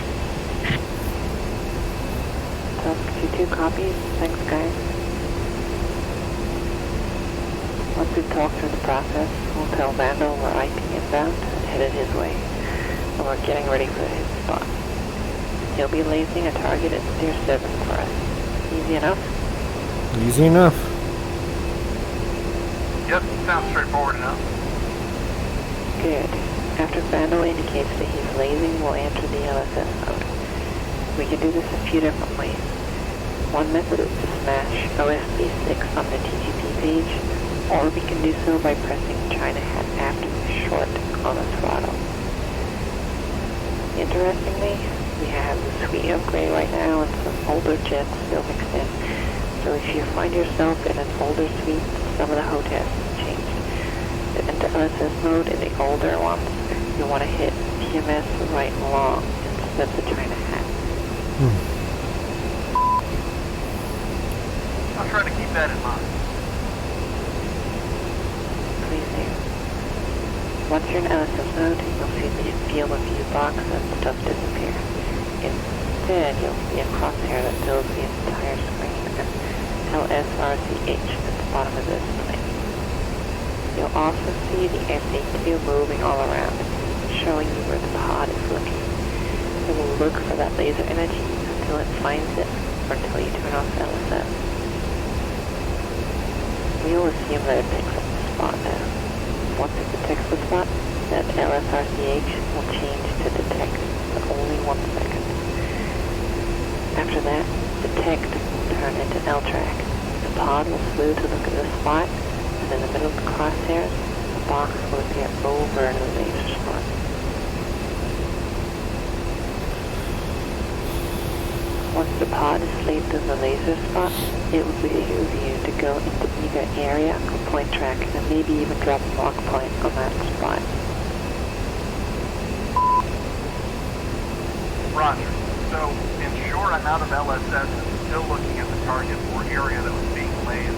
Tusk 22 copies. Thanks, guys. Once we've talked through the process, we'll tell Vandal we're IP inbound and headed his way. And we're getting ready for his spot. He'll be lasing a target at Steer 7 for us. Easy enough? Easy enough. Yep, sounds straightforward enough. Good. After Vandal indicates that he's lasing, we'll enter the LSS mode. We can do this a few different ways. One method is to smash OSB 6 on the TTP page, or we can do so by pressing China hat after the short on the throttle. Interestingly, we have the sweet upgrade right now and some older jets still mixed in. So if you find yourself in an older suite, some of the hotels have changed. To enter LSS mode in the older ones, you want to hit PMS right and long instead of the China hat. I'll try to keep that in mind. Please do. Once you're in LSS mode, you'll feel a few boxes and stuff disappear. Instead, you'll see a crosshair that fills the entire screen and LSRCH at the bottom of this display. You'll also see the FAQ moving all around, showing you where the pod is looking. It will look for that laser energy until it finds it, or until you turn off LSS. We'll assume that it picks up the spot now. Once it detects the spot, that LSRCH will change to detect for only 1 second. After that, detect will turn into L-track. The pod will slew to look at the spot, and in the middle of the crosshairs, the box will appear over the laser spot. Once the pod is slaved in the laser spot, it will behoove you to go into either area or point track, and maybe even drop a lock point on that spot. Roger. So, ensure I'm out of LSS and still looking at the target or area that was being lased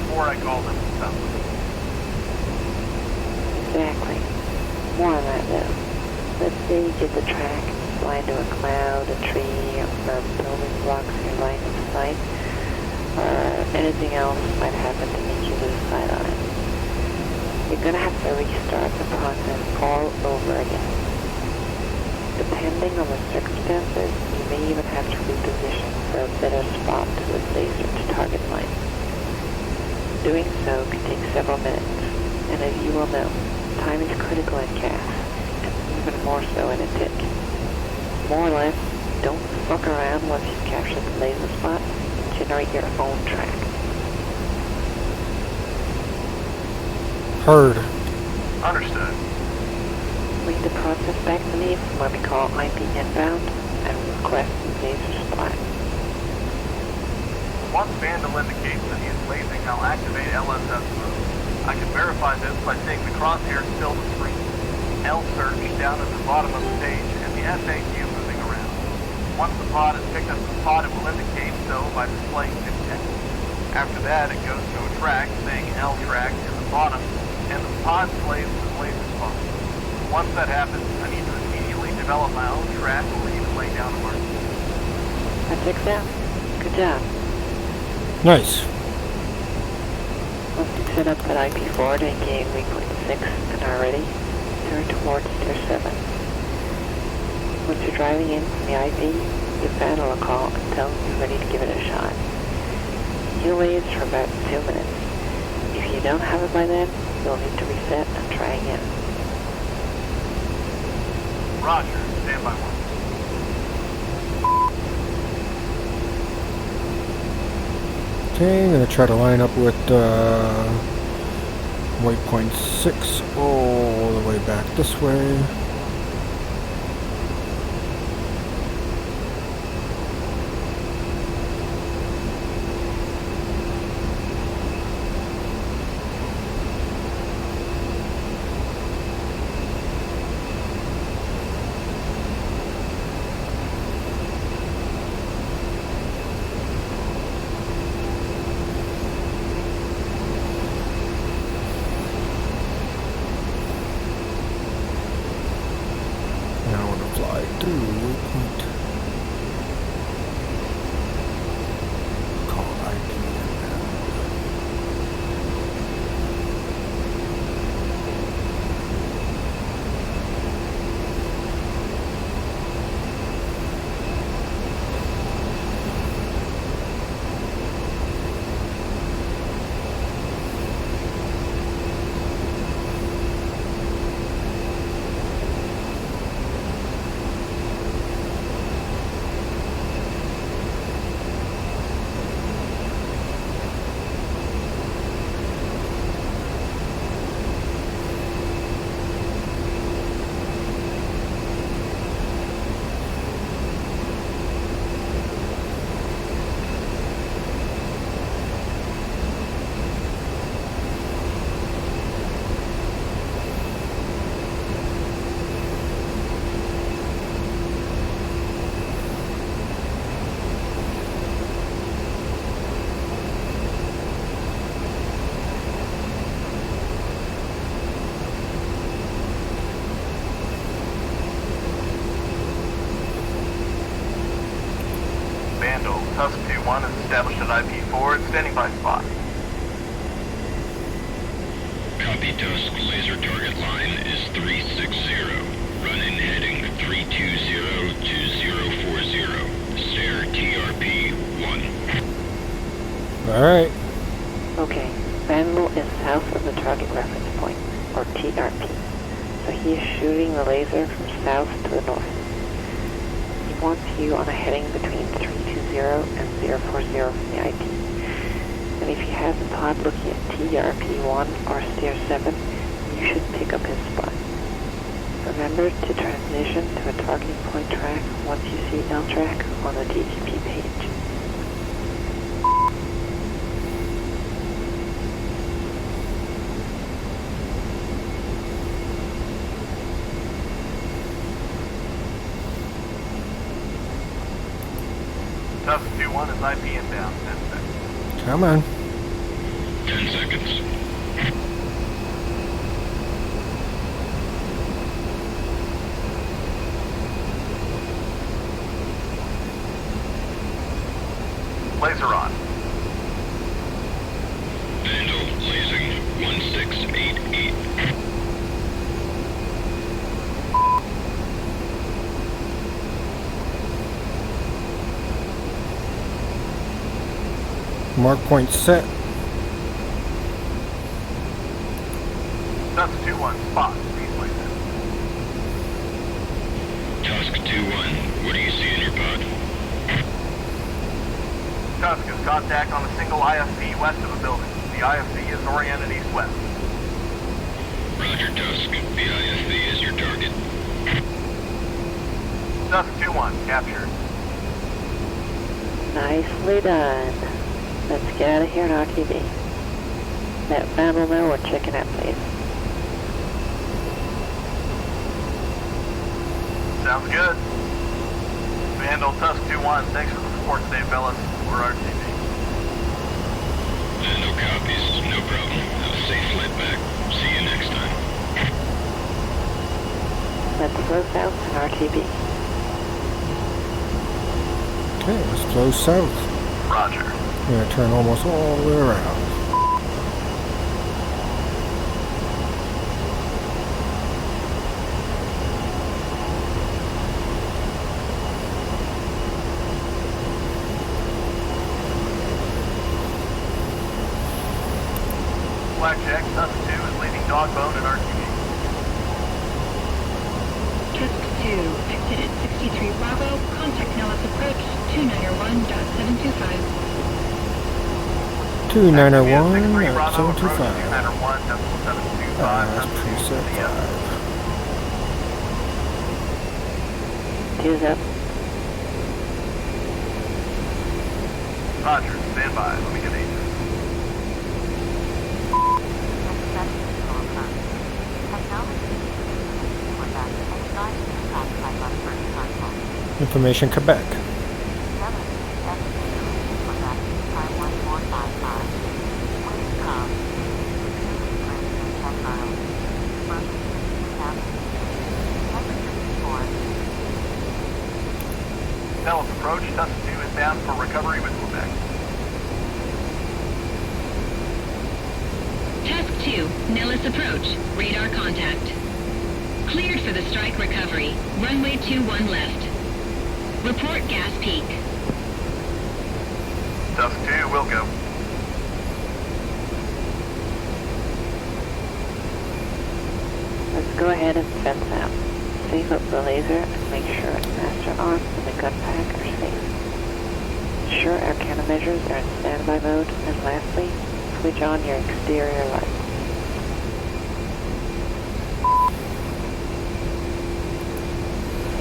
before I call them to stop. Exactly. More on that though. Let's say you get the track, fly into a cloud, a tree, or building blocks in your line of sight, or anything else might happen to make you lose sight on it. You're gonna have to restart the process all over again. Depending on the circumstances, you may even have to reposition for a better spot to the laser to target line. Doing so can take several minutes, and as you will know, time is critical in CAS, and even more so in a tick. More or less, don't fuck around once you've captured the laser spot, and generate your own track. Heard. Understood. Read the process back to me from what we call IP inbound, and request the laser spot. Once Vandal indicates that he is lasing, I'll activate LSS mode. I can verify this by seeing the crosshair fill the screen, L search down at the bottom of the page, and the FAQ moving around. Once the pod has picked up the spot, it will indicate so by displaying detect. After that, it goes to a track saying L track in the bottom, and the pod slaves the laser spot. Once that happens, I need to immediately develop my own track or even lay down a mark. That checks out. Good job. Nice. Once you've set up that IP forward and gain waypoint 6 and are ready, turn towards tier 7. Once you're driving in from the IP, give Vandal a call and tell him you're ready to give it a shot. He'll laze for about 2 minutes. If you don't have it by then, you'll need to reset and try again. Roger, stand by one. Okay, I'm gonna try to line up with waypoint 6 all the way back this way. Tusk 2-1 is established at IP4 and standing by spot. Copy, Tusk. Laser target line is 360. Run in heading 320 to 040. Stare TRP 1. Alright. Okay, Vandal is south of the target reference point, or TRP. So he is shooting the laser from south to the north. He wants you on a heading between 320 and 040 from the IP. And if he has a pod looking at TRP1 or Steer 7, you should pick up his spot. Remember to transition to a targeting point track once you see L track on the DTP page. Tusk 2-1 is IP inbound. 10 seconds. Come on. 10 seconds. Laser on. Vandal, lasing 1688. Mark point set. Tusk 2-1 spot. These lasers. Tusk 2-1, what do you see in your pod? Tusk has contact on a single IFC west of a building. The IFC is oriented east-west. Roger, Tusk. The IFV is your target. Tusk 2-1 captured. Nicely done. Let's get out of here on RTV. Let Vandal know we're checking out, please. Sounds good. Vandal Tusk 2-1, thanks for the support today, fellas. We're RTV. No copies, no problem. Have a safe flight back. See you next time. Let's flow south and RTV. Okay, let's flow south. Roger. We're gonna turn almost all the way around. Blackjack, Tusk 2 is leading Dogbone and RTV. Tusk 2, exit at 63 Bravo, contact Nellis approach 291.725. 291 Bravo, approach 725. 291.725. That's preset 5. Two's up. Roger, stand by. Let me get agent. Information Quebec. Nellis approach, Tusk 2 is down for recovery with Quebec. Tusk 2, Nellis approach. Radar contact. Cleared for the strike recovery. Runway 21 left. Report gas peak. Tusk 2 will go. Let's go ahead and fence out. Save up the laser and make sure its master arm and the gun pack are safe. Ensure our countermeasures are in standby mode, and lastly, switch on your exterior lights.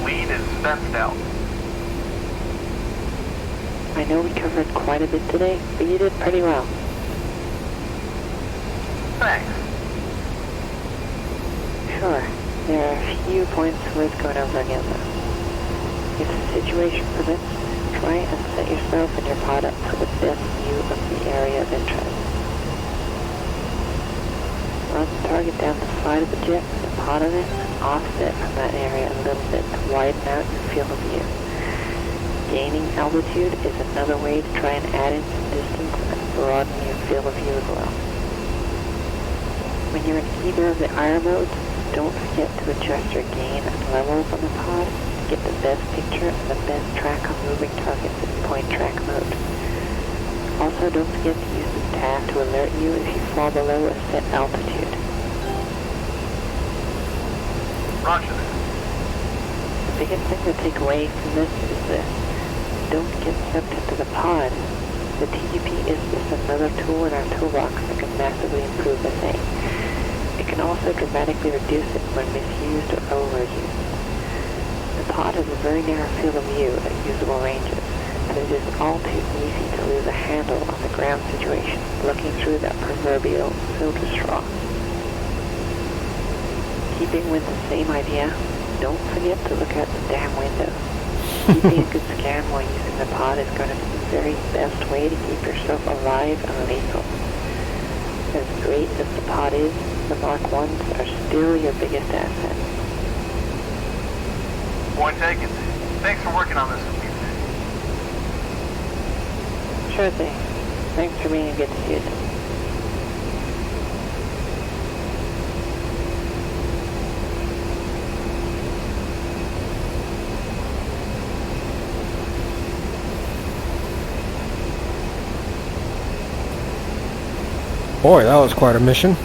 Lead is fenced out. I know we covered quite a bit today, but you did pretty well. Thanks. Sure, there are a few points worth going over again though. If the situation permits, try and set yourself and your pod up for the best view of the area of interest. Run the target down the side of the jet with a pod on it and offset from that area a little bit to widen out your field of view. Gaining altitude is another way to try and add in some distance and broaden your field of view as well. When you're in either of the IR modes, don't forget to adjust your gain and levels on the pod to get the best picture and the best track on moving targets in point track mode. Also, don't forget to use the tab to alert you if you fall below a set altitude. Roger that. The biggest thing to take away from this is this. Don't get sucked into the pod. The TGP is just another tool in our toolbox that can massively improve the thing. It can also dramatically reduce it when misused or overused. The pod has a very narrow field of view at usable ranges, and it is all too easy to lose a handle on the ground situation looking through that proverbial filter straw. Keeping with the same idea, don't forget to look out the damn window. Keeping a good scan while using the pod is going to be the very best way to keep yourself alive and lethal. As great as the pod is, the Mark 1s are still your biggest asset. Point taken. Thanks for working on this with me today. Sure thing. Thanks for being a good student. Boy, that was quite a mission.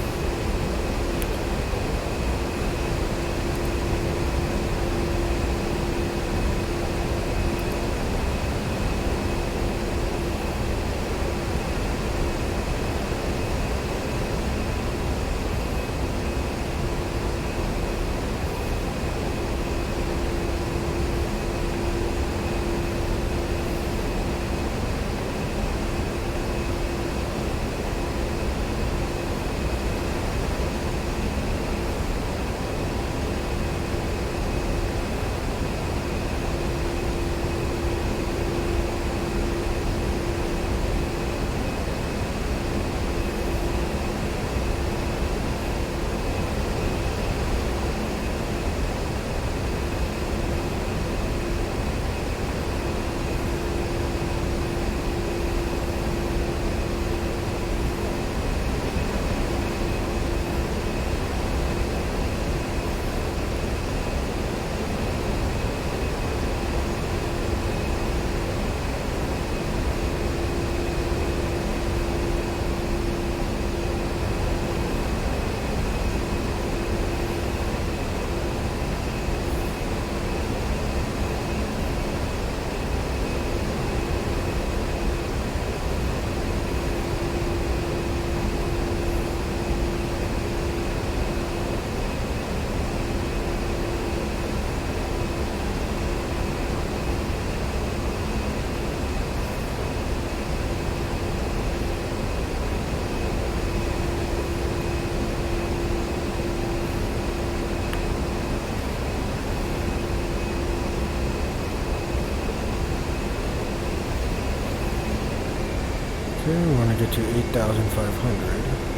Okay, we want to get to 8,500.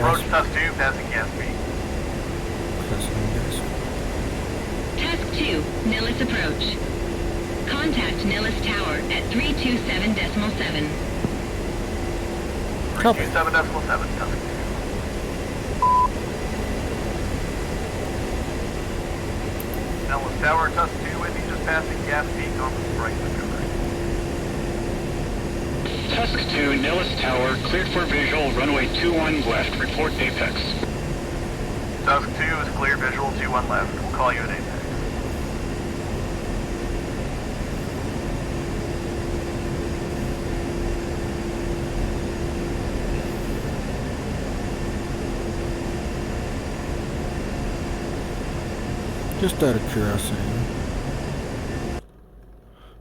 Approach Tusk 2, passing gas peak. Task 2, Nellis approach. Contact Nellis Tower at 327.7. Copy. 327.7, Tusk 2. Nellis Tower, Tusk 2, Windy, just passing gas peak on the strike recovery. Tusk 2, Nellis Tower, cleared for visual, runway 21 left, report apex. Tusk 2 is clear, visual, 21 left. We'll call you at apex. Just out of curiosity,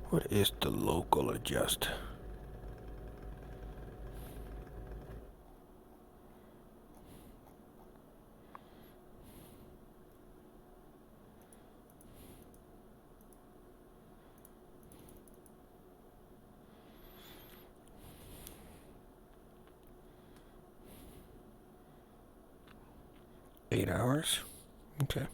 what is the local adjust? $8. Okay.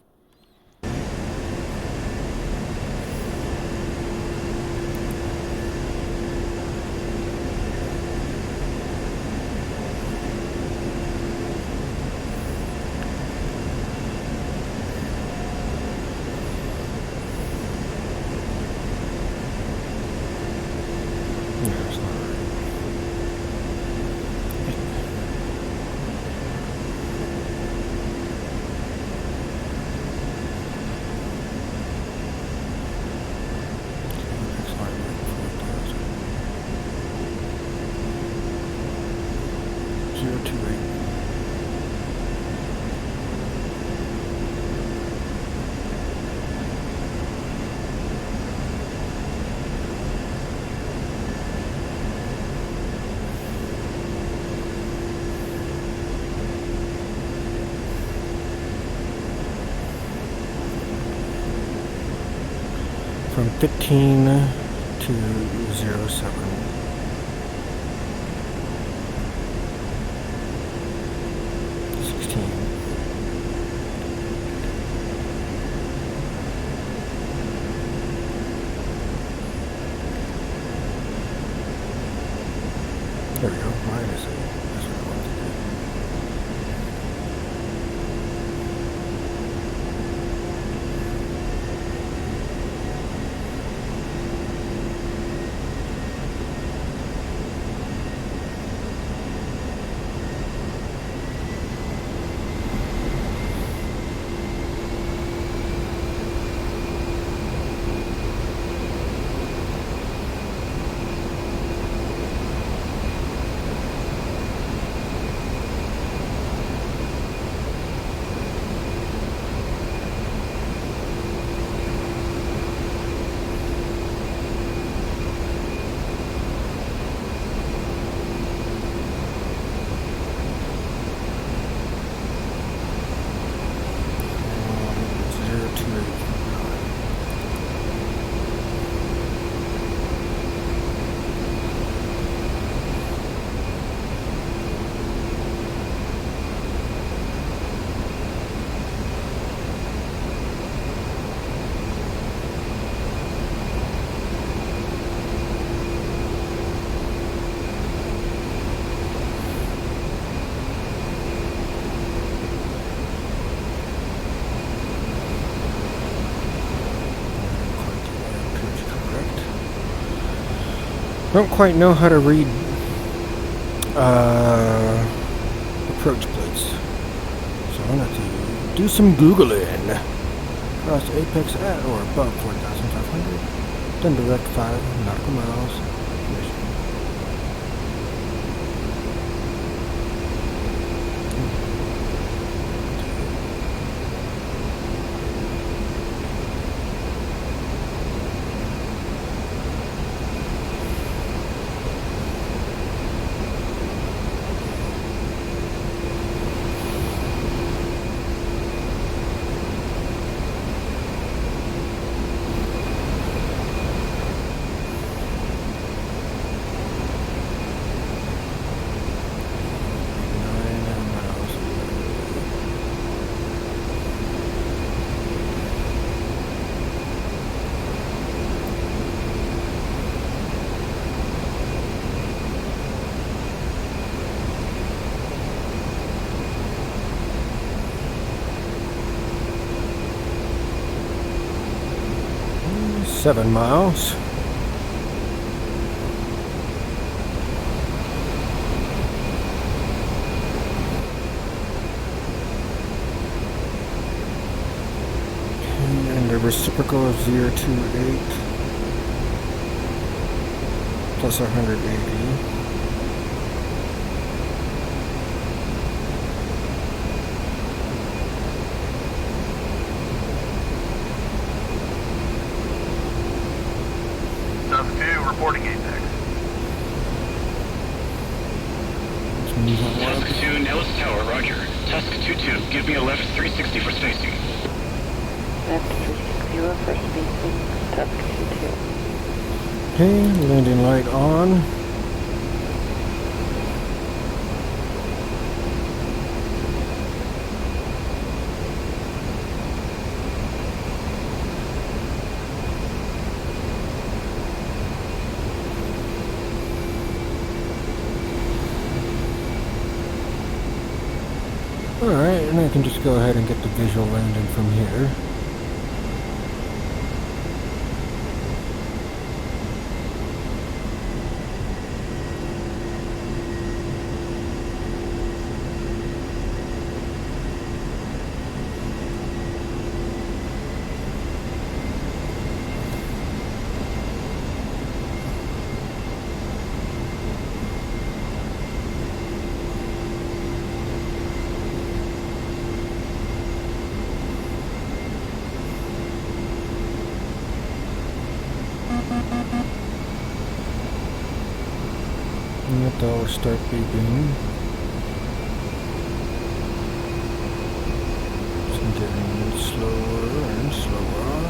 From 15 to 07. There we go. Minus 8. That's what I want to do. Don't quite know how to read approach plates, so I'm going to have to do some Googling. Cross apex at or above 4,500, then direct 5 nautical miles. 7 miles. And the reciprocal of 028 plus 180. Tusk 2, reporting apex. Let's move on. Tusk 2, Nellis Tower, roger. Tusk 2-2, give me a left 360 for spacing. Left 360 for spacing. Tusk 2-2. Okay, landing light on. Alright, and I can just go ahead and get the visual landing from here. And the door will start beeping. It's getting slower and slower.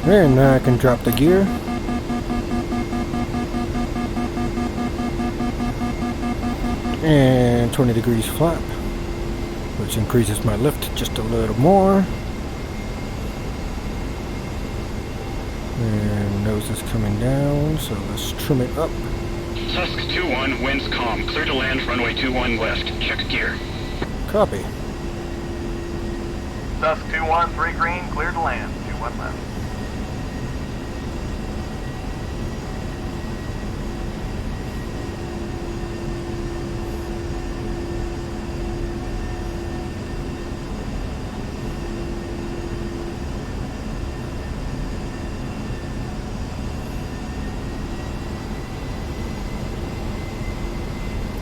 And now I can drop the gear. And 20 degrees flap, which increases my lift just a little more. And nose is coming down, so let's trim it up. Tusk 2-1, winds calm. Clear to land, runway 21 left. Check gear. Copy. Tusk 2-1, 3 green, clear to land. 21 left.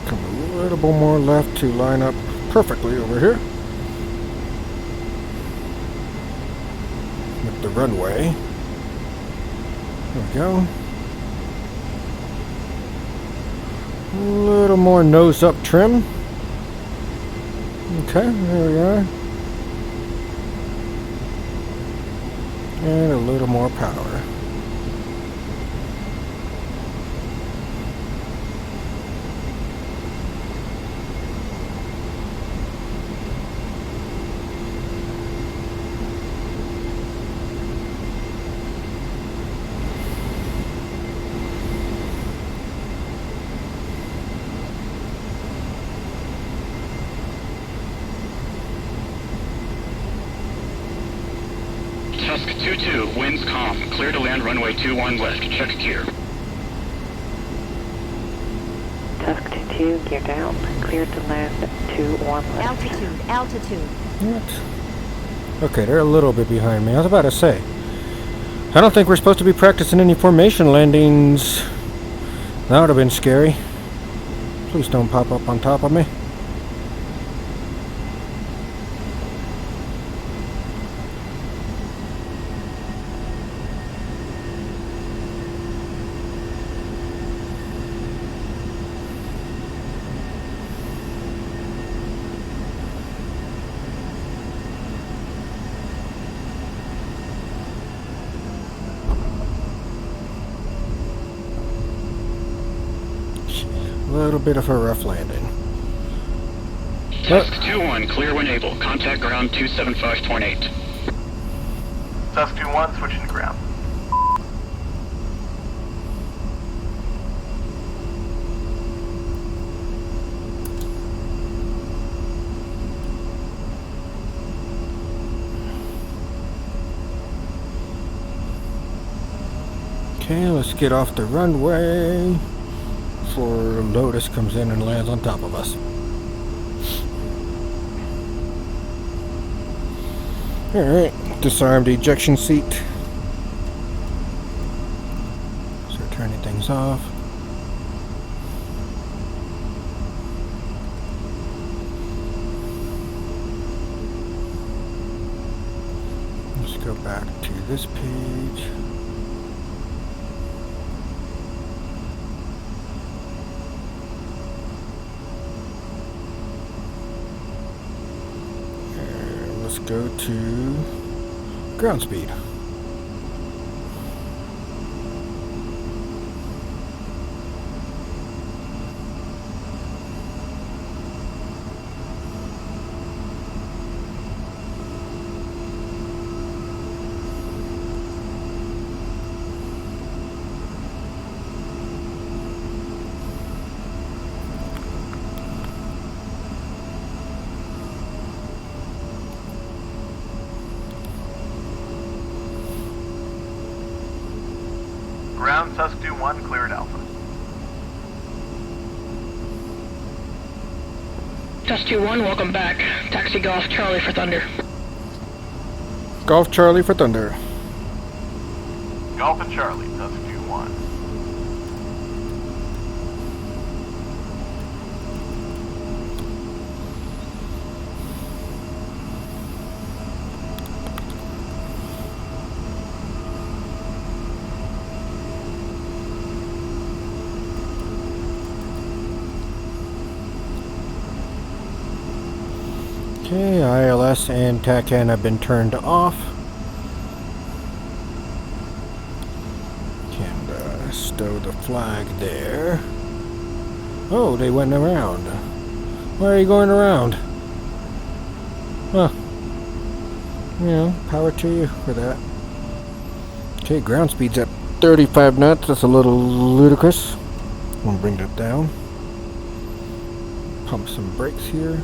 Come a little bit more left to line up perfectly over here with the runway. There we go. A little more nose up trim. Okay, there we are. And a little more power. Tusk 2-2, winds calm. Clear to land, runway 21 left. Check gear. Tusk 2-2, gear down. Clear to land 21 left. Altitude, altitude. What? Okay, they're a little bit behind me. I was about to say, I don't think we're supposed to be practicing any formation landings. That would have been scary. Please don't pop up on top of me. A little bit of a rough landing. Tusk 2-1, clear when able. Contact ground 275.8. Tusk 2-1, switching to ground. Okay, let's get off the runway before Lotus comes in and lands on top of us. Alright, disarm the ejection seat. Start turning things off. Let's go back to this page. And let's go to ground speed. Ground Tusk 1 cleared Alpha. Tusk 2-1, welcome back. Taxi Golf Charlie for Thunder. Golf Charlie for Thunder. Golf and Charlie, Tusk 1. Okay, ILS and TACAN have been turned off. Can stow the flag there. Oh, they went around. Why are you going around? Huh. You know, power to you for that. Okay, ground speed's at 35 knots. That's a little ludicrous. I'm gonna bring that down. Pump some brakes here.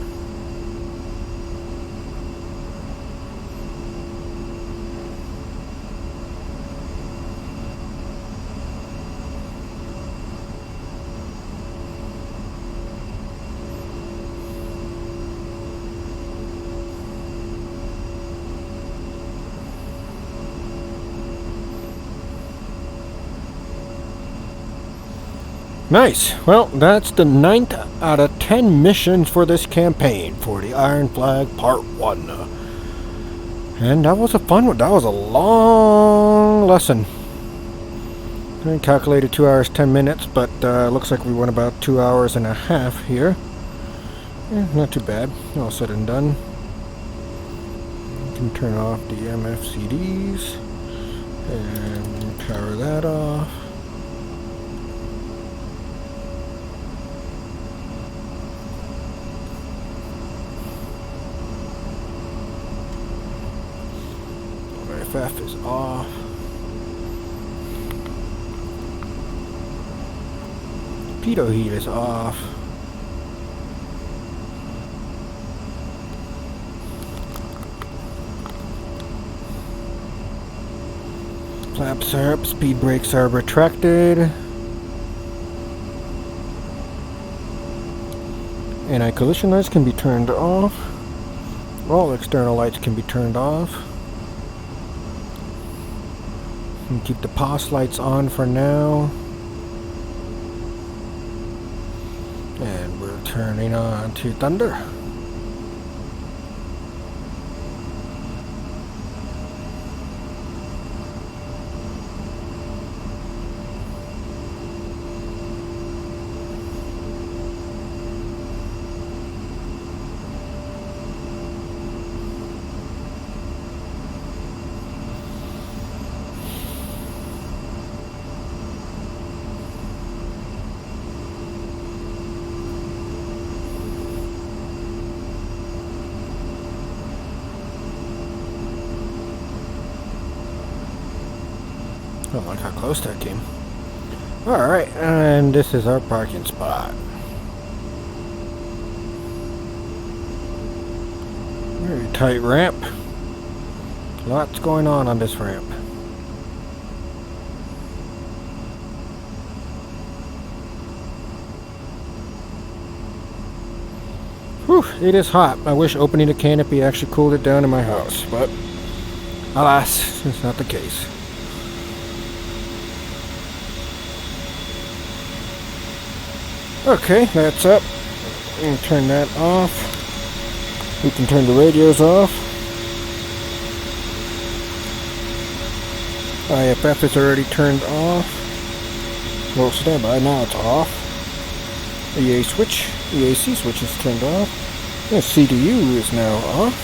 Nice. Well, that's the 9th out of 10 missions for this campaign for the Iron Flag Part 1. And that was a fun one. That was a long lesson. I calculated 2 hours 10 minutes, but looks like we went about 2 hours and a half here. Not too bad. All said and done. You can turn off the MFCDs and power that off. FF is off. Pitot heat is off. Flaps are up, speed brakes are retracted. Anti-collision lights can be turned off. All external lights can be turned off. And keep the POS lights on for now. And we're turning on to Thunder. I don't like how close that came. Alright, and this is our parking spot. Very tight ramp. Lots going on this ramp. Whew, it is hot. I wish opening the canopy actually cooled it down in my house, but alas, it's not the case. Okay, that's up. And turn that off. We can turn the radios off. IFF is already turned off. Well, standby, now it's off. EAC switch is turned off. The CDU is now off.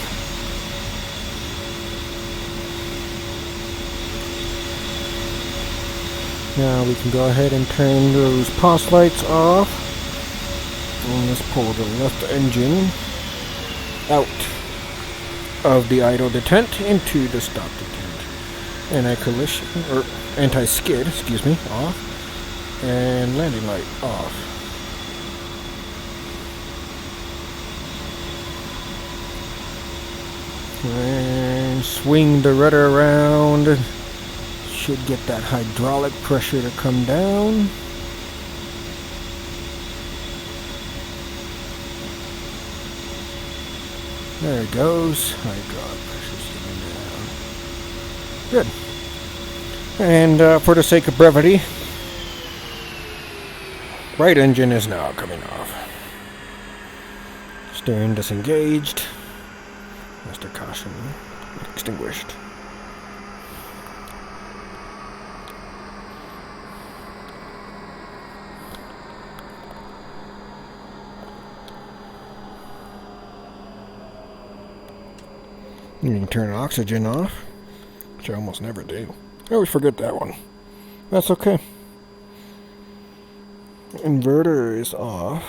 Now we can go ahead and turn those POS lights off. And let's pull the left engine out of the idle detent into the stop detent. Anti-collision, or anti-skid, excuse me, off. And landing light off. And swing the rudder around. Should get that hydraulic pressure to come down. There it goes. Hydraulic pressure's coming down. Good. And for the sake of brevity, right engine is now coming off. Steering disengaged. Master caution extinguished. You can turn oxygen off, which I almost never do. I always forget that one. That's okay. Inverter is off.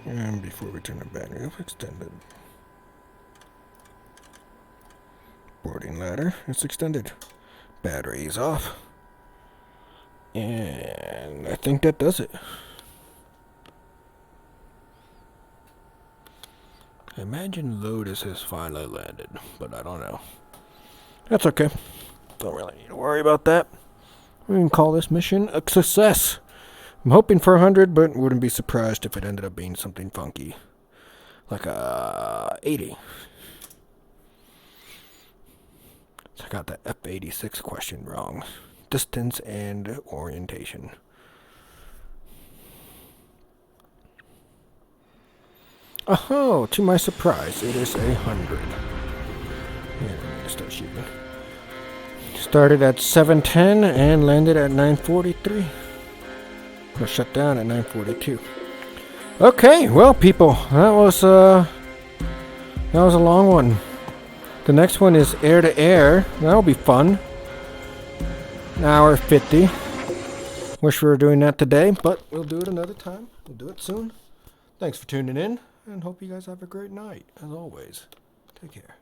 And before we turn the battery off, extended. Boarding ladder is extended. Battery is off. And I think that does it. I imagine Lotus has finally landed, but I don't know. That's okay. Don't really need to worry about that. We can call this mission a success. I'm hoping for 100, but wouldn't be surprised if it ended up being something funky. Like a 80. So I got the F-86 question wrong. Distance and orientation. Oh, to my surprise, it is 100. Yeah, I'm gonna start shooting. Started at 7:10 and landed at 9:43. Or shut down at 9:42. Okay, well, people, that was a long one. The next one is air to air. That'll be fun. An hour 50. Wish we were doing that today, but we'll do it another time. We'll do it soon. Thanks for tuning in, and hope you guys have a great night. As always, take care.